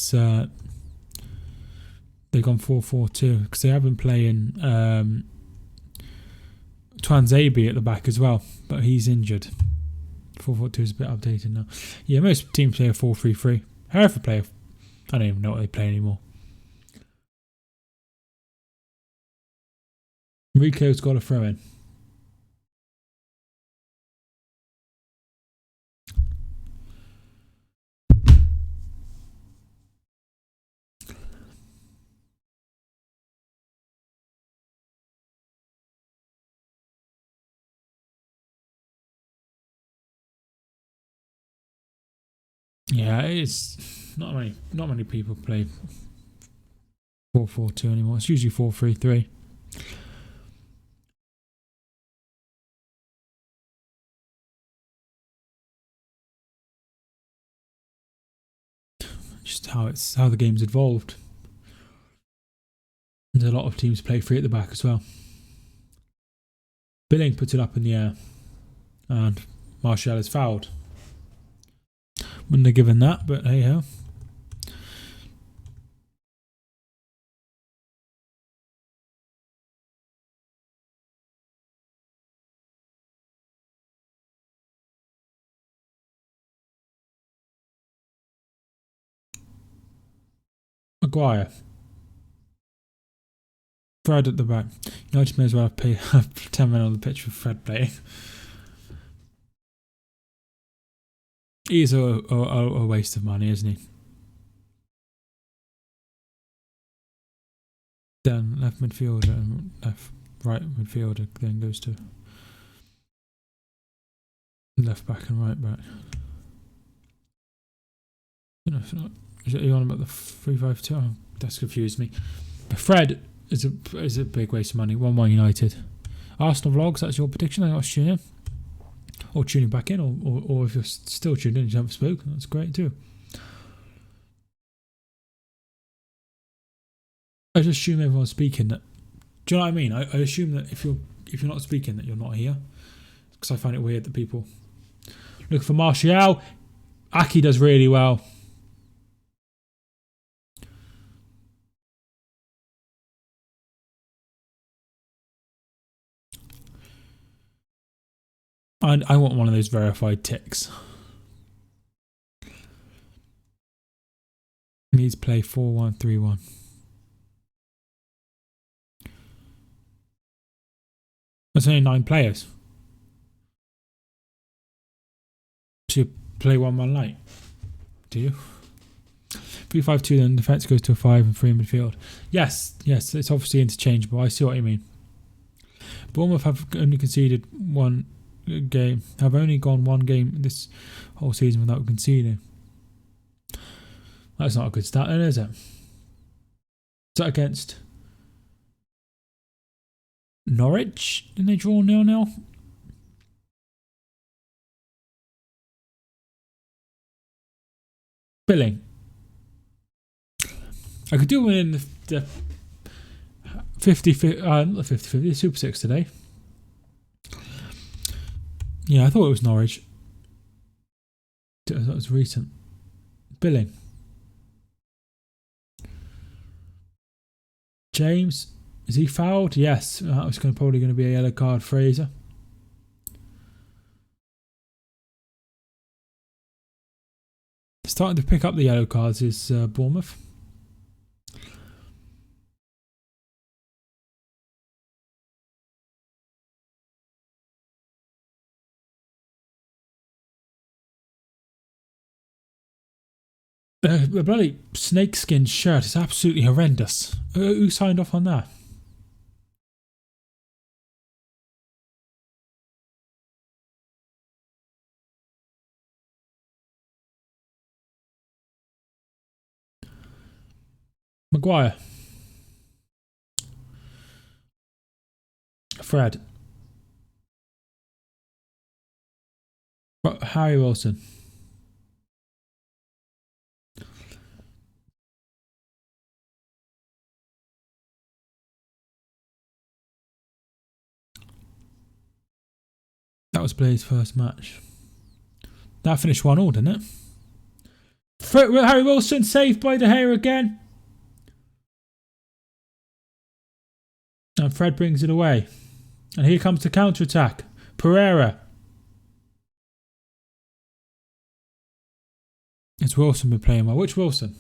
they've gone 4-4-2 because they have been playing Twanzebe at the back as well, but he's injured. 4-4-2 is a bit updated now. Yeah, most teams play a 4-3-3. Hereford play I don't even know what they play anymore. Rico's got a throw in. Yeah, it's not many people play 4-4-2 anymore. It's usually 4-3-3. Just how the game's evolved. There's a lot of teams play three at the back as well. Billing puts it up in the air, and Martial is fouled. Wouldn't have given that, but hey ho. Maguire. Fred at the back. United may as well have 10 men on the pitch with Fred playing. He's a waste of money, isn't he? Then left midfielder and right midfielder then goes to left back and right back. You know, is it on about the 3-5-2? Oh, that's confused me. Fred is a big waste of money. 1-1 United. Arsenal vlogs. That's your prediction. I got to tune in, or tuning back in, or if you're still tuned in and you haven't spoken, that's great too. I just assume everyone's speaking. That, do you know what I mean? I assume that if you're not speaking, that you're not here, because I find it weird that people look for Martial. Aki does really well. I want one of those verified ticks. Needs play 4-1-3-1. That's only 9 players. So you play 1-1 light. Do you? 3-5-2, then defence goes to a 5 and 3 in midfield. Yes, it's obviously interchangeable. I see what you mean. Bournemouth have only conceded one game. Have only gone one game this whole season without conceding. That's not a good start, then, is it? Is that against Norwich? Didn't they draw 0-0? Billing. I could do one in the 50-50, not 50-50, Super 6 today. Yeah, I thought it was Norwich. That was recent. Billing. James, is he fouled? Yes, that was probably going to be a yellow card. Fraser. Starting to pick up the yellow cards is Bournemouth. The bloody snakeskin shirt is absolutely horrendous. Who signed off on that? Maguire. Fred. Harry Wilson. That was Blade's first match. That finished 1-1, didn't it? Harry Wilson saved by De Gea again. And Fred brings it away. And here comes the counter-attack. Pereira. It's Wilson been playing well. Which Wilson?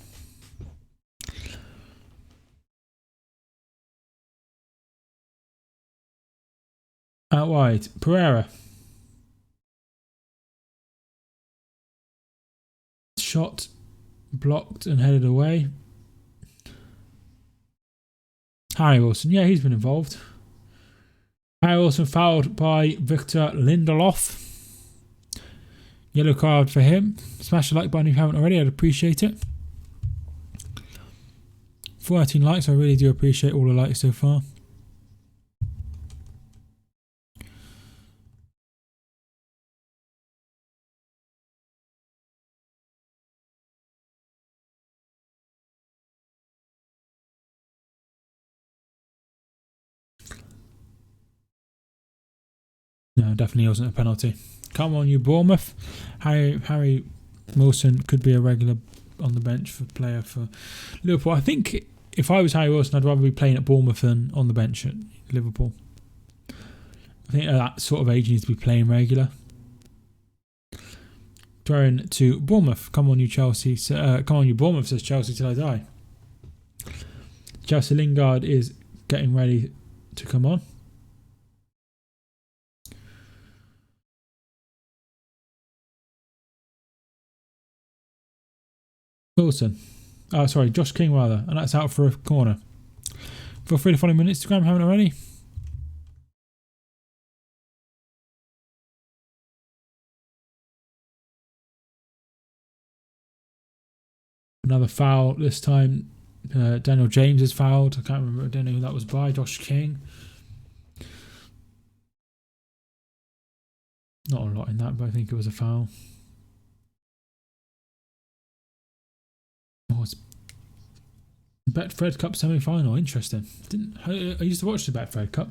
Out wide. Pereira. Shot. Blocked and headed away. Harry Wilson. Yeah, he's been involved. Harry Wilson fouled by Victor Lindelof. Yellow card for him. Smash the like button if you haven't already. I'd appreciate it. 14 likes. I really do appreciate all the likes so far. No, definitely wasn't a penalty. Come on, you Bournemouth. Harry Wilson could be a regular on the bench for player for Liverpool. I think if I was Harry Wilson, I'd rather be playing at Bournemouth than on the bench at Liverpool. I think at that sort of age, he needs to be playing regular. Throwing to Bournemouth. Come on, you Chelsea. Come on, you Bournemouth, says Chelsea till I die. Chelsea Lingard is getting ready to come on. Wilson. Oh, sorry, Josh King rather. And that's out for a corner. Feel free to follow me on Instagram, haven't already. Another foul this time. Daniel James is fouled. I can't remember. I don't know who that was by. Josh King. Not a lot in that, but I think it was a foul. Oh, it's Betfred Cup semi-final. Interesting. I used to watch the Betfred Cup.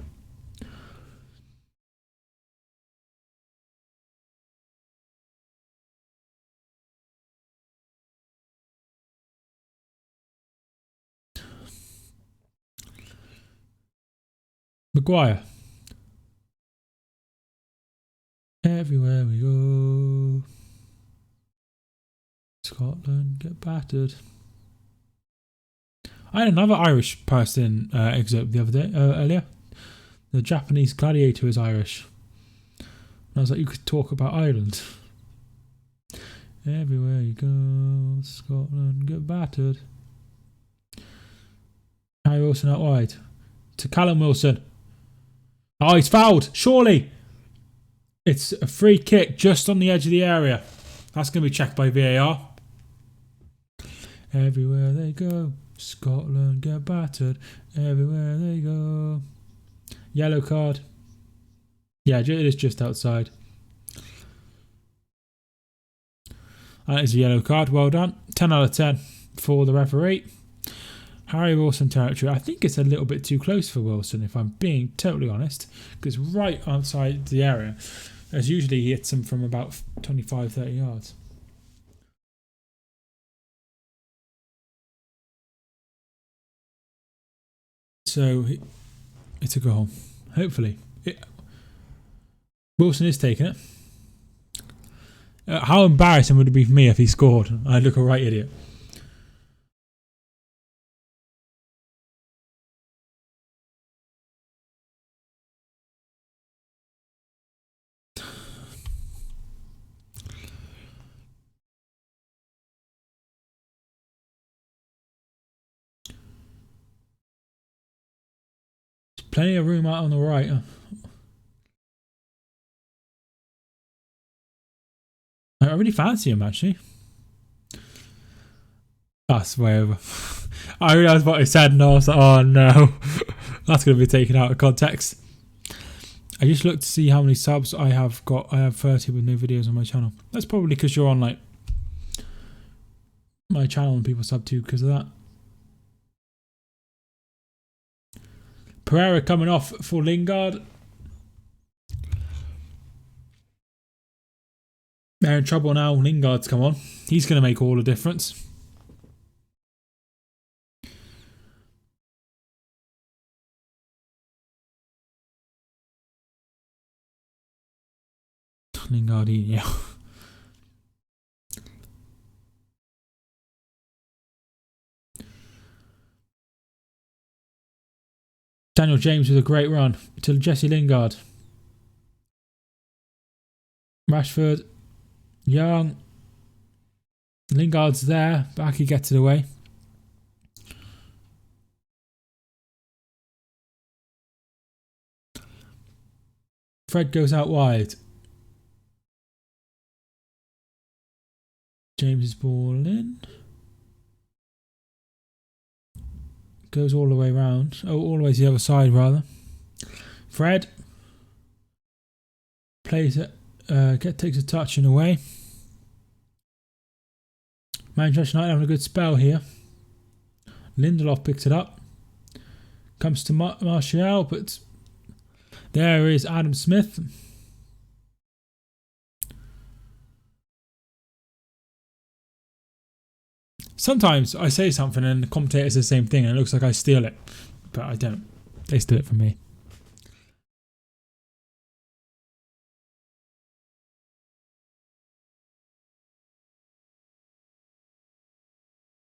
Maguire. Everywhere we go. Scotland get battered. I had another Irish person excerpt the other day, earlier. The Japanese gladiator is Irish. And I was like, you could talk about Ireland. Everywhere you go, Scotland get battered. Harry Wilson out wide. To Callum Wilson. Oh, he's fouled. Surely. It's a free kick just on the edge of the area. That's going to be checked by VAR. Everywhere they go, Scotland get battered. Everywhere they go. Yellow card. Yeah, it is just outside. That is a yellow card. Well done. 10 out of 10 for the referee. Harry Wilson territory. I think it's a little bit too close for Wilson, if I'm being totally honest, because right outside the area, as usually he hits them from about 25, 30 yards. So it's a goal. Hopefully. Wilson is taking it. How embarrassing would it be for me if he scored? I'd look a right idiot. Plenty of room out on the right. I really fancy him, actually. That's way over. I realised what I said and I was like, oh no. That's going to be taken out of context. I just looked to see how many subs I have got. I have 30 with no videos on my channel. That's probably because you're on like my channel and people sub to because of that. Pereira coming off for Lingard. They're in trouble now. Lingard's come on. He's going to make all the difference. Lingard, yeah. Daniel James with a great run to Jesse Lingard. Rashford. Young. Lingard's there. Back he gets it away. Fred goes out wide. James is ball in. Goes all the way round. Oh, all the way to the other side, rather. Fred. Plays it. Takes a touch and away. Manchester United having a good spell here. Lindelof picks it up. Comes to Martial, but there is Adam Smith. Sometimes I say something and the commentator says the same thing and it looks like I steal it. But I don't. They steal it from me.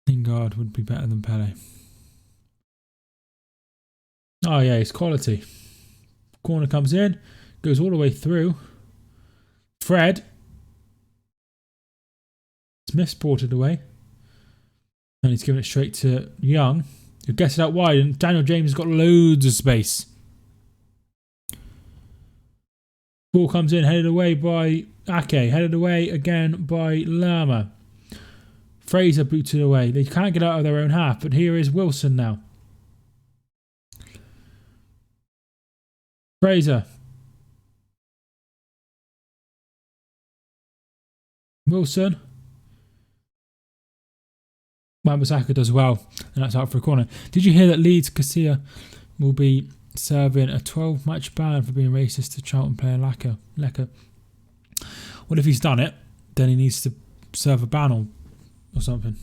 Lingard would be better than Pele. Oh yeah, it's quality. Corner comes in. Goes all the way through. Fred. Smith sported away. And he's giving it straight to Young, who gets it out wide, and Daniel James has got loads of space. Ball comes in, headed away by Ake, headed away again by Lama. Fraser boots it away. They can't get out of their own half, but here is Wilson now. Fraser. Wilson. Wan-Bissaka does well, and that's out for a corner. Did you hear that Leeds Casilla will be serving a 12-match ban for being racist to Charlton player Lecker? Well, if he's done it, then he needs to serve a ban or something.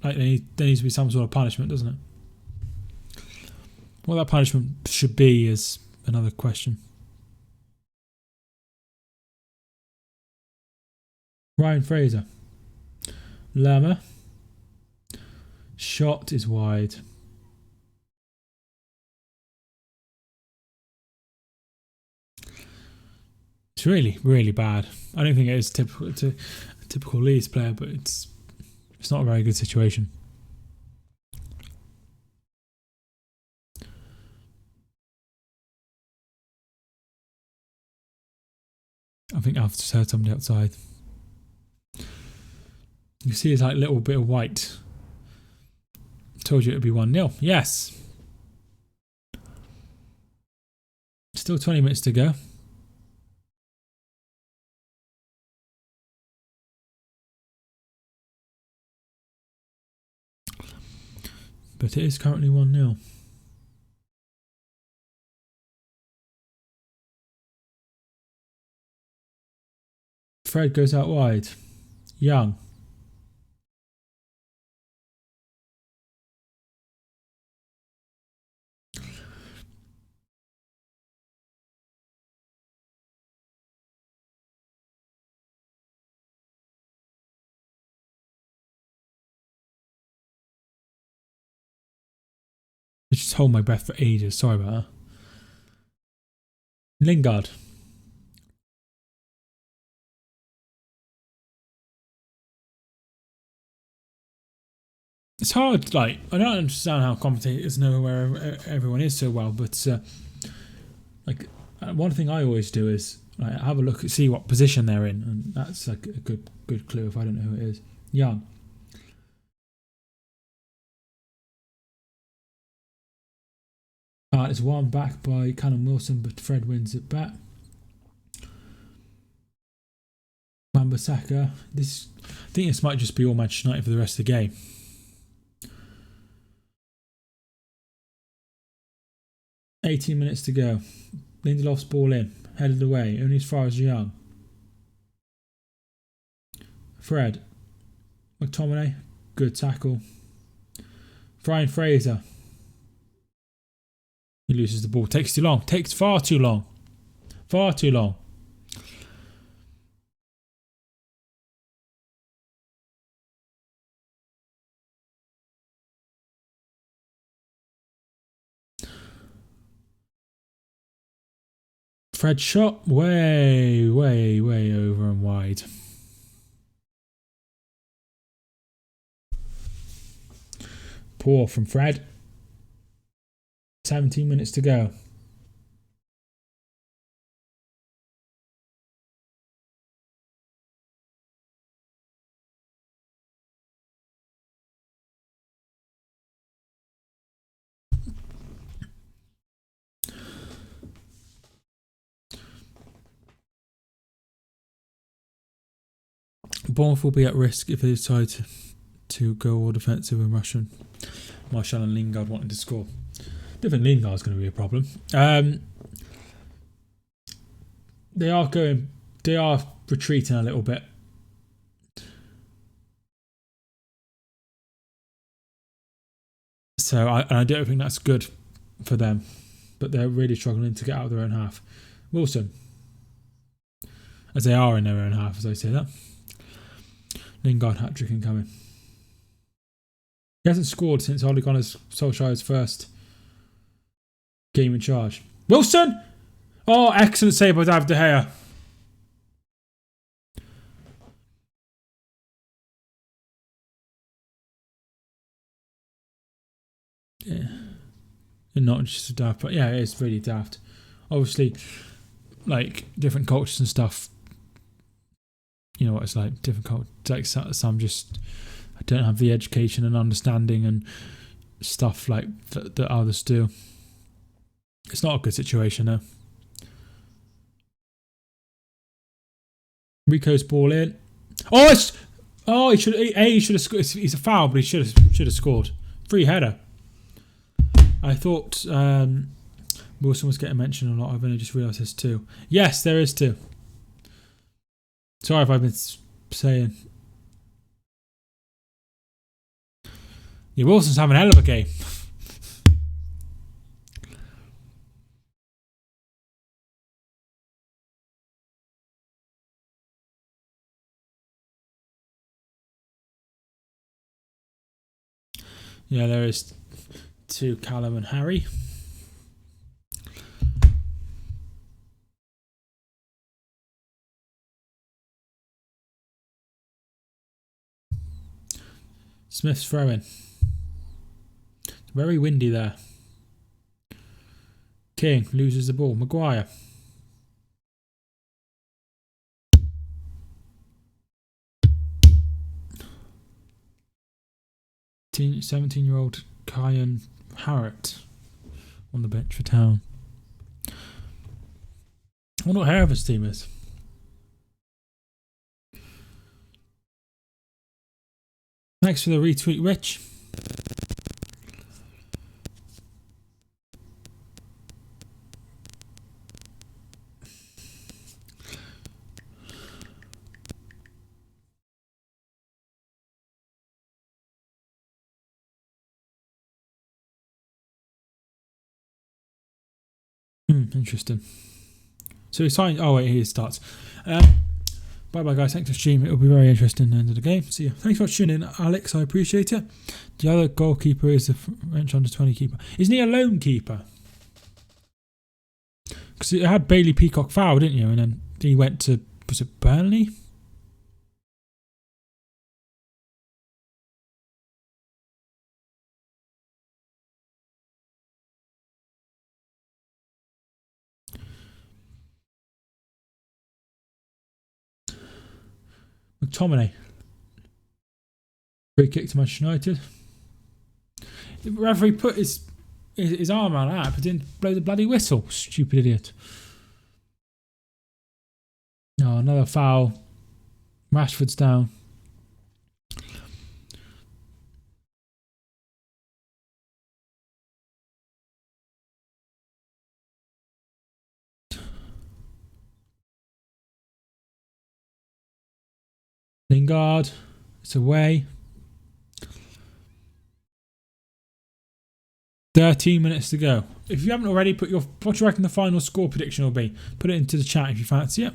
Like there needs to be some sort of punishment, doesn't it? What that punishment should be is another question. Ryan Fraser. Lerma. Shot is wide. It's really, really bad. I don't think it is typical to a typical Leeds player, but it's not a very good situation. I think I've just heard somebody outside. You see, it's like a little bit of white. Told you it would be 1-0. Yes. Still 20 minutes to go. But it is currently 1-0. Fred goes out wide. Young. I just hold my breath for ages. Sorry about that. Lingard. It's hard, like, I don't understand how commentators know where everyone is so well, but one thing I always do is have a look and see what position they're in, and that's like a good clue if I don't know who it is. Young. It's one back by Callum Wilson, but Fred wins it back. Wan-Bissaka. I think this might just be all Manchester United for the rest of the game. $18 minutes to go. Lindelof's ball in, headed away, only as far as Young. Fred. McTominay, good tackle. Brian Fraser. He loses the ball. Takes too long. Takes far too long. Far too long. Fred shot way over and wide. Poor from Fred. 17 minutes to go. Bournemouth will be at risk if they decide to go all defensive and Russian. Martial and Lingard wanting to score. I don't think Lingard's going to be a problem. They are retreating a little bit. So I don't think that's good for them. But they're really struggling to get out of their own half. Wilson. As they are in their own half, as I say that. Lingard hat-trick incoming. He hasn't scored since Ole Gunnar Solskjaer's first game in charge. Wilson! Oh, excellent save by David De Gea. Yeah. Not just daft, but yeah, it's really daft. Obviously, like, different cultures and stuff. You know what it's like, different cultures. Like, some just don't have the education and understanding and stuff like that others do. It's not a good situation, though. Rico's ball in. He should have scored. He's a foul, but he should have scored. Free header. I thought Wilson was getting mentioned a lot. I've only just realised there's two. Yes, there is two. Sorry if I've been saying. Yeah, Wilson's having a hell of a game. Yeah, there is two, Callum and Harry. Smith's throwing. Very windy there. King loses the ball. Maguire. 17-year-old Kyan Harrott on the bench for Town. I wonder what Hereford's team is. Next for the retweet, Rich. Interesting. So he's signed. Oh wait, here it starts. Bye bye guys, thanks for streaming. It'll be very interesting at the end of the game. See you. Thanks for tuning in, Alex. I appreciate it. The other goalkeeper is the French under-20 keeper. Isn't he a lone keeper? Because it had Bailey Peacock foul, didn't you? And then he went to, was it Burnley? McTominay. Free kick to Manchester United. The referee put his arm out that, but didn't blow the bloody whistle. Stupid idiot. Oh, another foul. Rashford's down. Lingard. It's away. 13 minutes to go. If you haven't already, put what do you reckon the final score prediction will be? Put it into the chat if you fancy it.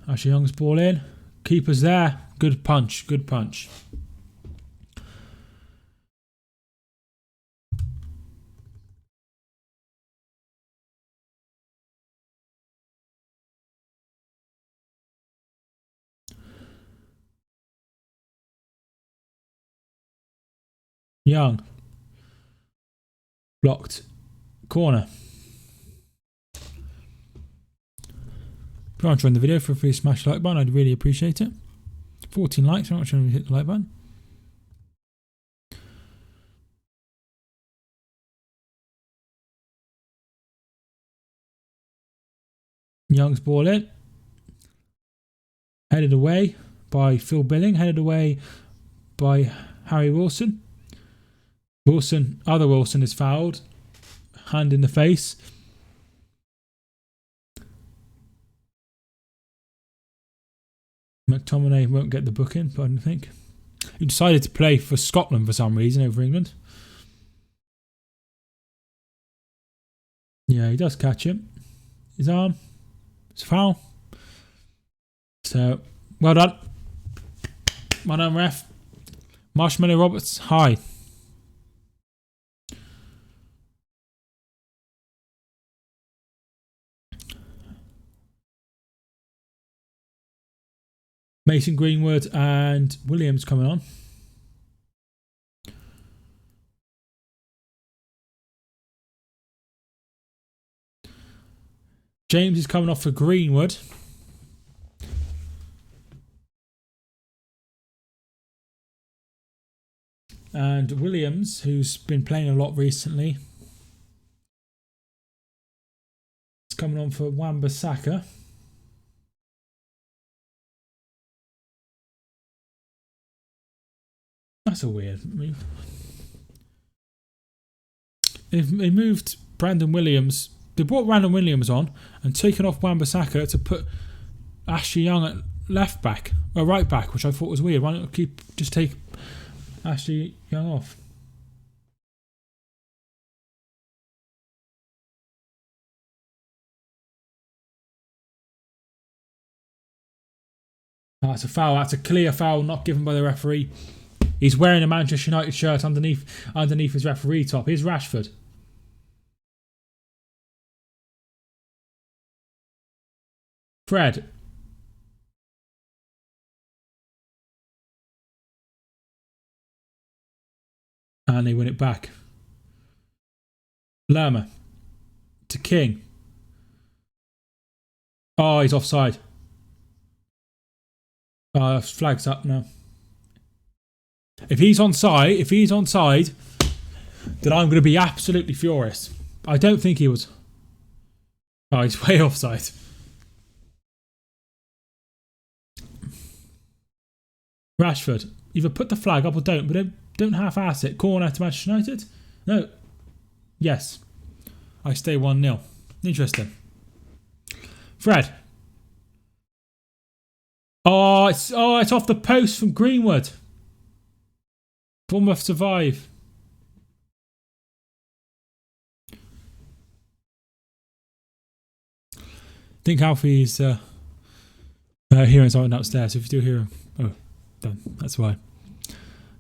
Ashley Young's ball in. Keeper's there. Good punch. Good punch. Young. Blocked. Corner. If you're enjoying the video, feel free to smash the like button. I'd really appreciate it. 14 likes. I'm not trying to hit the like button. Young's ball in. Headed away by Phil Billing. Headed away by Harry Wilson. Other Wilson is fouled. Hand in the face. McTominay won't get the booking, but I don't think. He decided to play for Scotland for some reason over England. Yeah, he does catch him. His arm. It's a foul. So, well done. Well done, ref. Marshmallow Roberts, hi. Mason Greenwood and Williams coming on. James is coming off for Greenwood. And Williams, who's been playing a lot recently, is coming on for Wan-Bissaka. That's a weird move. They moved Brandon Williams. They brought Brandon Williams on and taken off Wan-Bissaka to put Ashley Young at left back or right back, which I thought was weird. Why not just take Ashley Young off? That's a foul. That's a clear foul, not given by the referee. He's wearing a Manchester United shirt underneath his referee top. Here's Rashford. Fred. And they win it back. Lerma. To King. Oh, he's offside. Flag's up now. If he's onside, then I'm going to be absolutely furious. I don't think he was. Oh, he's way offside. Rashford. Either put the flag up or don't, but don't half-ass it. Corner to Manchester United? No. Yes. I stay 1-0. Interesting. Fred. Oh, it's off the post from Greenwood. Bournemouth survive. I think Alfie's hearing something upstairs. If you do hear him, oh, done. That's why.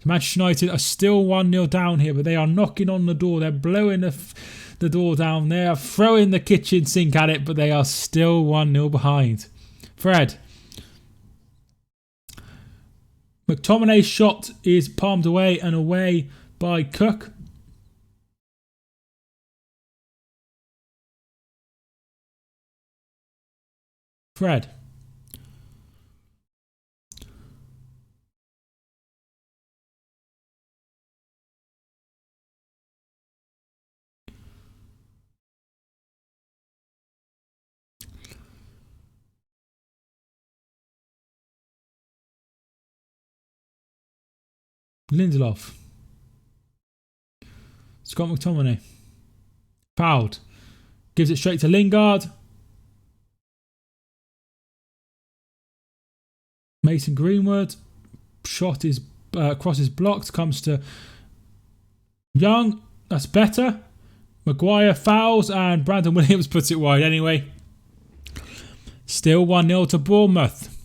Manchester United are still 1-0 down here, but they are knocking on the door. They're blowing the door down. They are throwing the kitchen sink at it, but they are still 1-0 behind. Fred. McTominay's shot is palmed away and away by Cook. Fred. Lindelof. Scott McTominay. Fouled. Gives it straight to Lingard. Mason Greenwood. Shot is cross is blocked. Comes to Young. That's better. Maguire fouls and Brandon Williams puts it wide anyway. Still 1-0 to Bournemouth.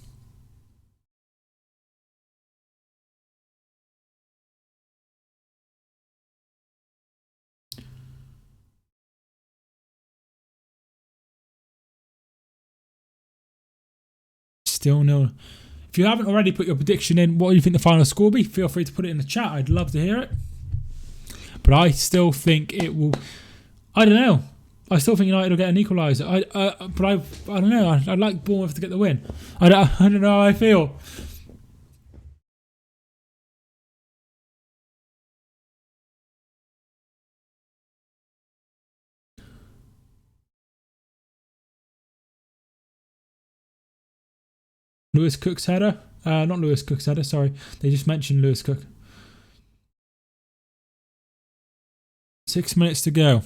Still nil. If you haven't already put your prediction in, what do you think the final score will be? Feel free to put it in the chat. I'd love to hear it. But I still think it will. I don't know. I still think United will get an equaliser. But I don't know. I'd like Bournemouth to get the win. I don't know how I feel. Lewis Cook's header. Not Lewis Cook's header, sorry. They just mentioned Lewis Cook. 6 minutes to go.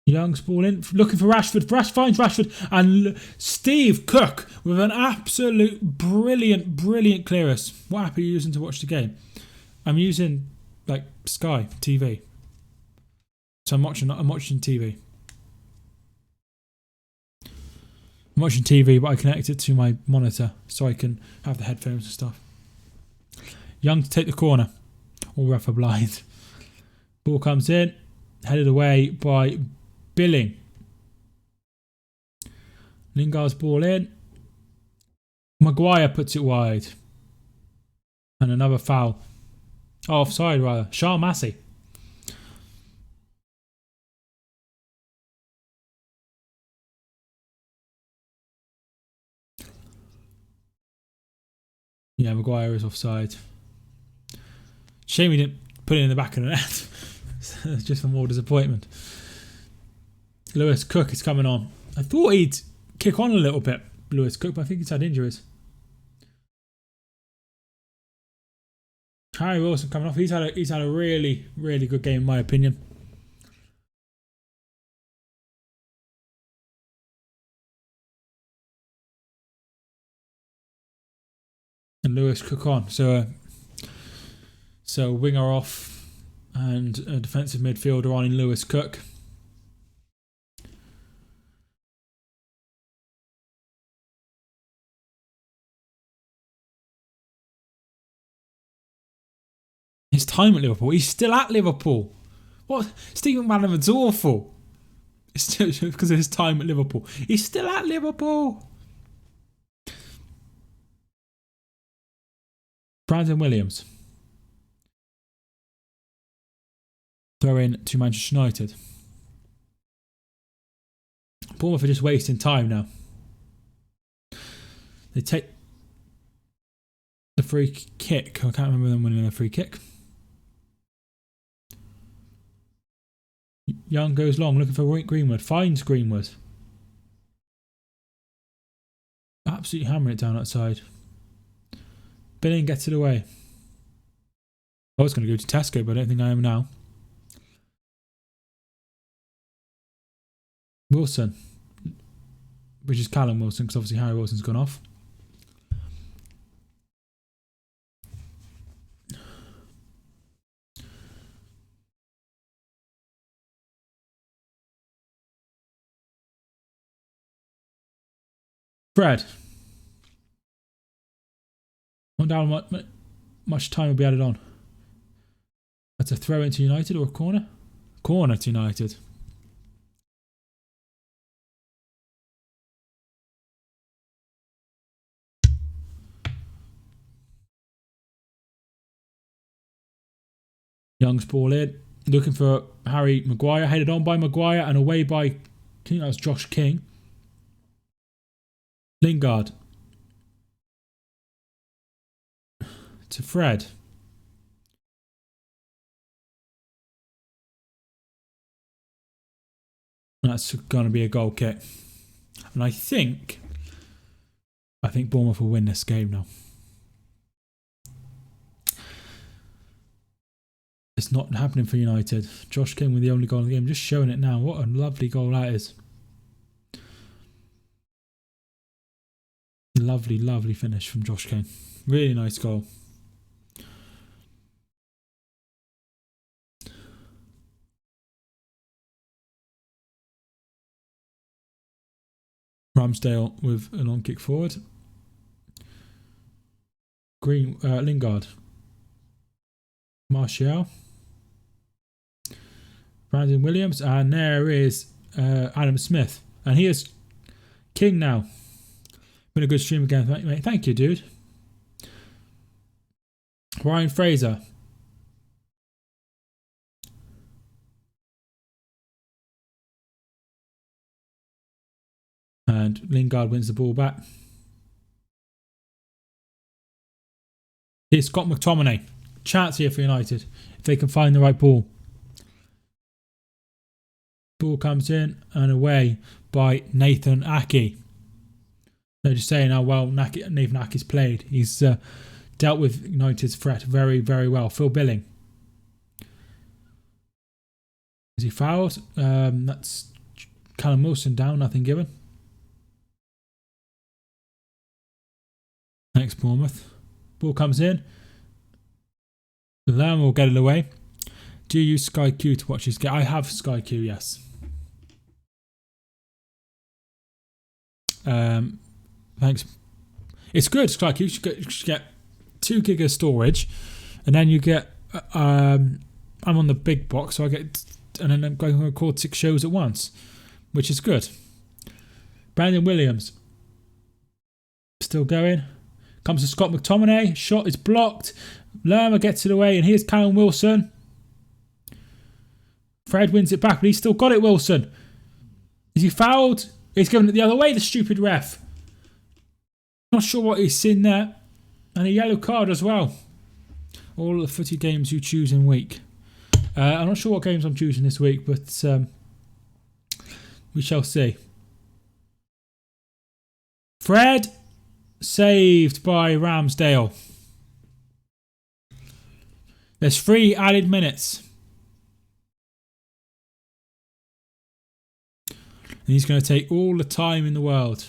Young's ball in, looking for Rashford. Finds Rashford, and Steve Cook with an absolute brilliant clearance. What app are you using to watch the game? I'm using like Sky TV, so I'm watching TV. I'm watching TV, but I connect it to my monitor so I can have the headphones and stuff. Young to take the corner, all rough blind. Ball comes in, headed away by Billing. Lingard's ball in. Maguire puts it wide. And another foul. Oh, offside rather. Shah Massey. Yeah, Maguire is offside. Shame he didn't put it in the back of the net. Just for more disappointment. Lewis Cook is coming on. I thought he'd kick on a little bit, Lewis Cook, but I think he's had injuries. Harry Wilson coming off. He's had a really good game in my opinion. And Lewis Cook on. So So winger off and a defensive midfielder on in Lewis Cook. His time at Liverpool. He's still at Liverpool. What? Steve McManaman's awful. It's still because of his time at Liverpool. He's still at Liverpool. Brandon Williams. Throw in to Manchester United. Bournemouth are just wasting time now. They take the free kick. I can't remember them winning a free kick. Young goes long, looking for Greenwood. Finds Greenwood. Absolutely hammering it down outside. Billing gets it away. I was going to go to Tesco, but I don't think I am now. Wilson. Which is Callum Wilson, because obviously Harry Wilson's gone off. Fred. Not down much time will be added on. That's a throw into United or a corner? Corner to United. Young's ball in. Looking for Harry Maguire. Headed on by Maguire and away by, I think that was Josh King. Lingard. To Fred. That's going to be a goal kick. And I think Bournemouth will win this game now. It's not happening for United. Josh King with the only goal in the game. Just showing it now. What a lovely goal that is. Lovely, lovely finish from Josh King. Really nice goal. Ramsdale with a long kick forward. Lingard. Martial. Brandon Williams. And there is Adam Smith. And he is King now. Been a good stream again, mate. Thank you, dude. Ryan Fraser. And Lingard wins the ball back. Here's Scott McTominay. Chance here for United if they can find the right ball. Ball comes in and away by Nathan Ake. They're just saying how well Nathan Ake's played. He's dealt with United's threat very, very well. Phil Billing. Is he fouled? That's Callum Wilson down, nothing given. Thanks, Bournemouth. Ball comes in. Lamb will get it away. Do you use Sky Q to watch this game? I have Sky Q, yes. Thanks. It's good, Sky Q. You should get 2 gig of storage, and then you get. I'm on the big box, so I get, and then I'm going to record 6 shows at once, which is good. Brandon Williams still going. Comes to Scott McTominay. Shot is blocked. Lerma gets it away, and here's Callum Wilson. Fred wins it back, but he's still got it, Wilson. Is he fouled? He's given it the other way, the stupid ref. Not sure what he's seen there. And a yellow card as well. All the footy games you choose in week. I'm not sure what games I'm choosing this week, but we shall see. Fred, saved by Ramsdale. There's 3 added minutes. And he's going to take all the time in the world.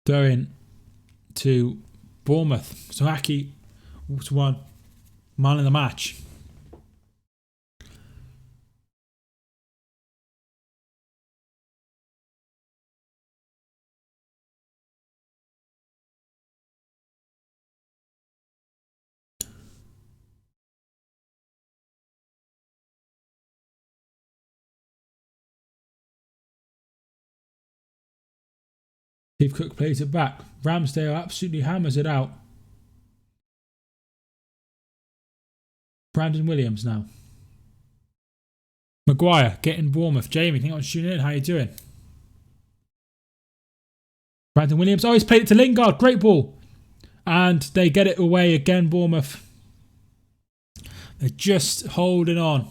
Throw in to Bournemouth. So Aki was one man in the match. Steve Cook plays it back. Ramsdale absolutely hammers it out. Brandon Williams now. Maguire getting Bournemouth. Jamie, thank you for tuning in. How you doing? Brandon Williams. Oh, he's played it to Lingard. Great ball. And they get it away again, Bournemouth. They're just holding on.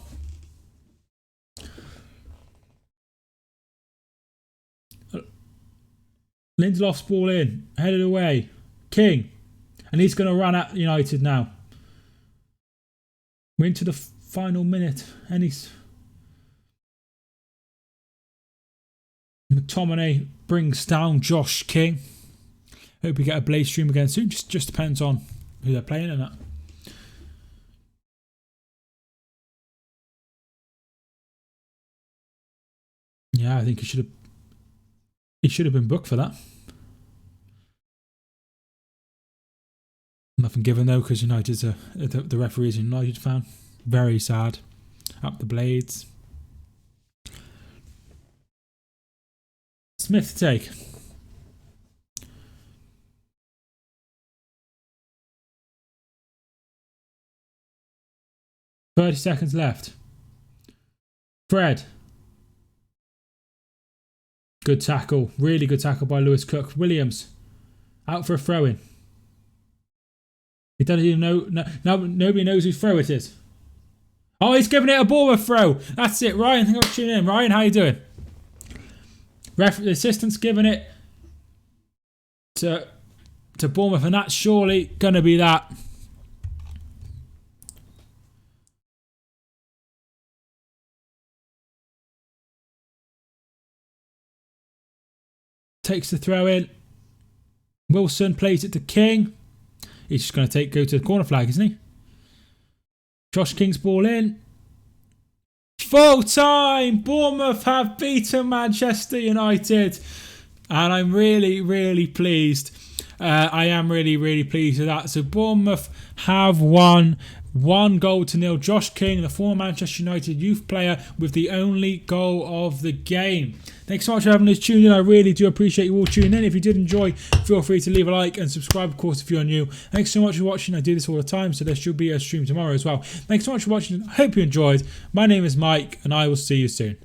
Lindelof's ball in. Headed away. King. And he's going to run at United now. We're into the final minute. And McTominay brings down Josh King. Hope we get a Blaze stream again soon. Just depends on who they're playing and that. Yeah, I think he should have been booked for that. Nothing given though, because United's the referee's a United fan. Very sad. Up the blades. Smith take. "30 seconds left. Fred. Good tackle. Really good tackle by Lewis Cook. Williams. Out for a throw-in. He doesn't even know. No, nobody knows whose throw it is. Oh, he's giving it a Bournemouth throw. That's it. Ryan, thank you for tuning in. Ryan, how you doing? The assistant's giving it to Bournemouth, and that's surely going to be that. Takes the throw in. Wilson plays it to King. He's just going to go to the corner flag, isn't he? Josh King's ball in. Full time! Bournemouth have beaten Manchester United. And I'm really, really pleased. I am really, really pleased with that. So Bournemouth have won 1-0. Josh King, the former Manchester United youth player, with the only goal of the game. Thanks so much for having us tuned in. I really do appreciate you all tuning in. If you did enjoy, feel free to leave a like and subscribe, of course, if you're new. Thanks so much for watching. I do this all the time, so there should be a stream tomorrow as well. Thanks so much for watching. I hope you enjoyed. My name is Mike, and I will see you soon.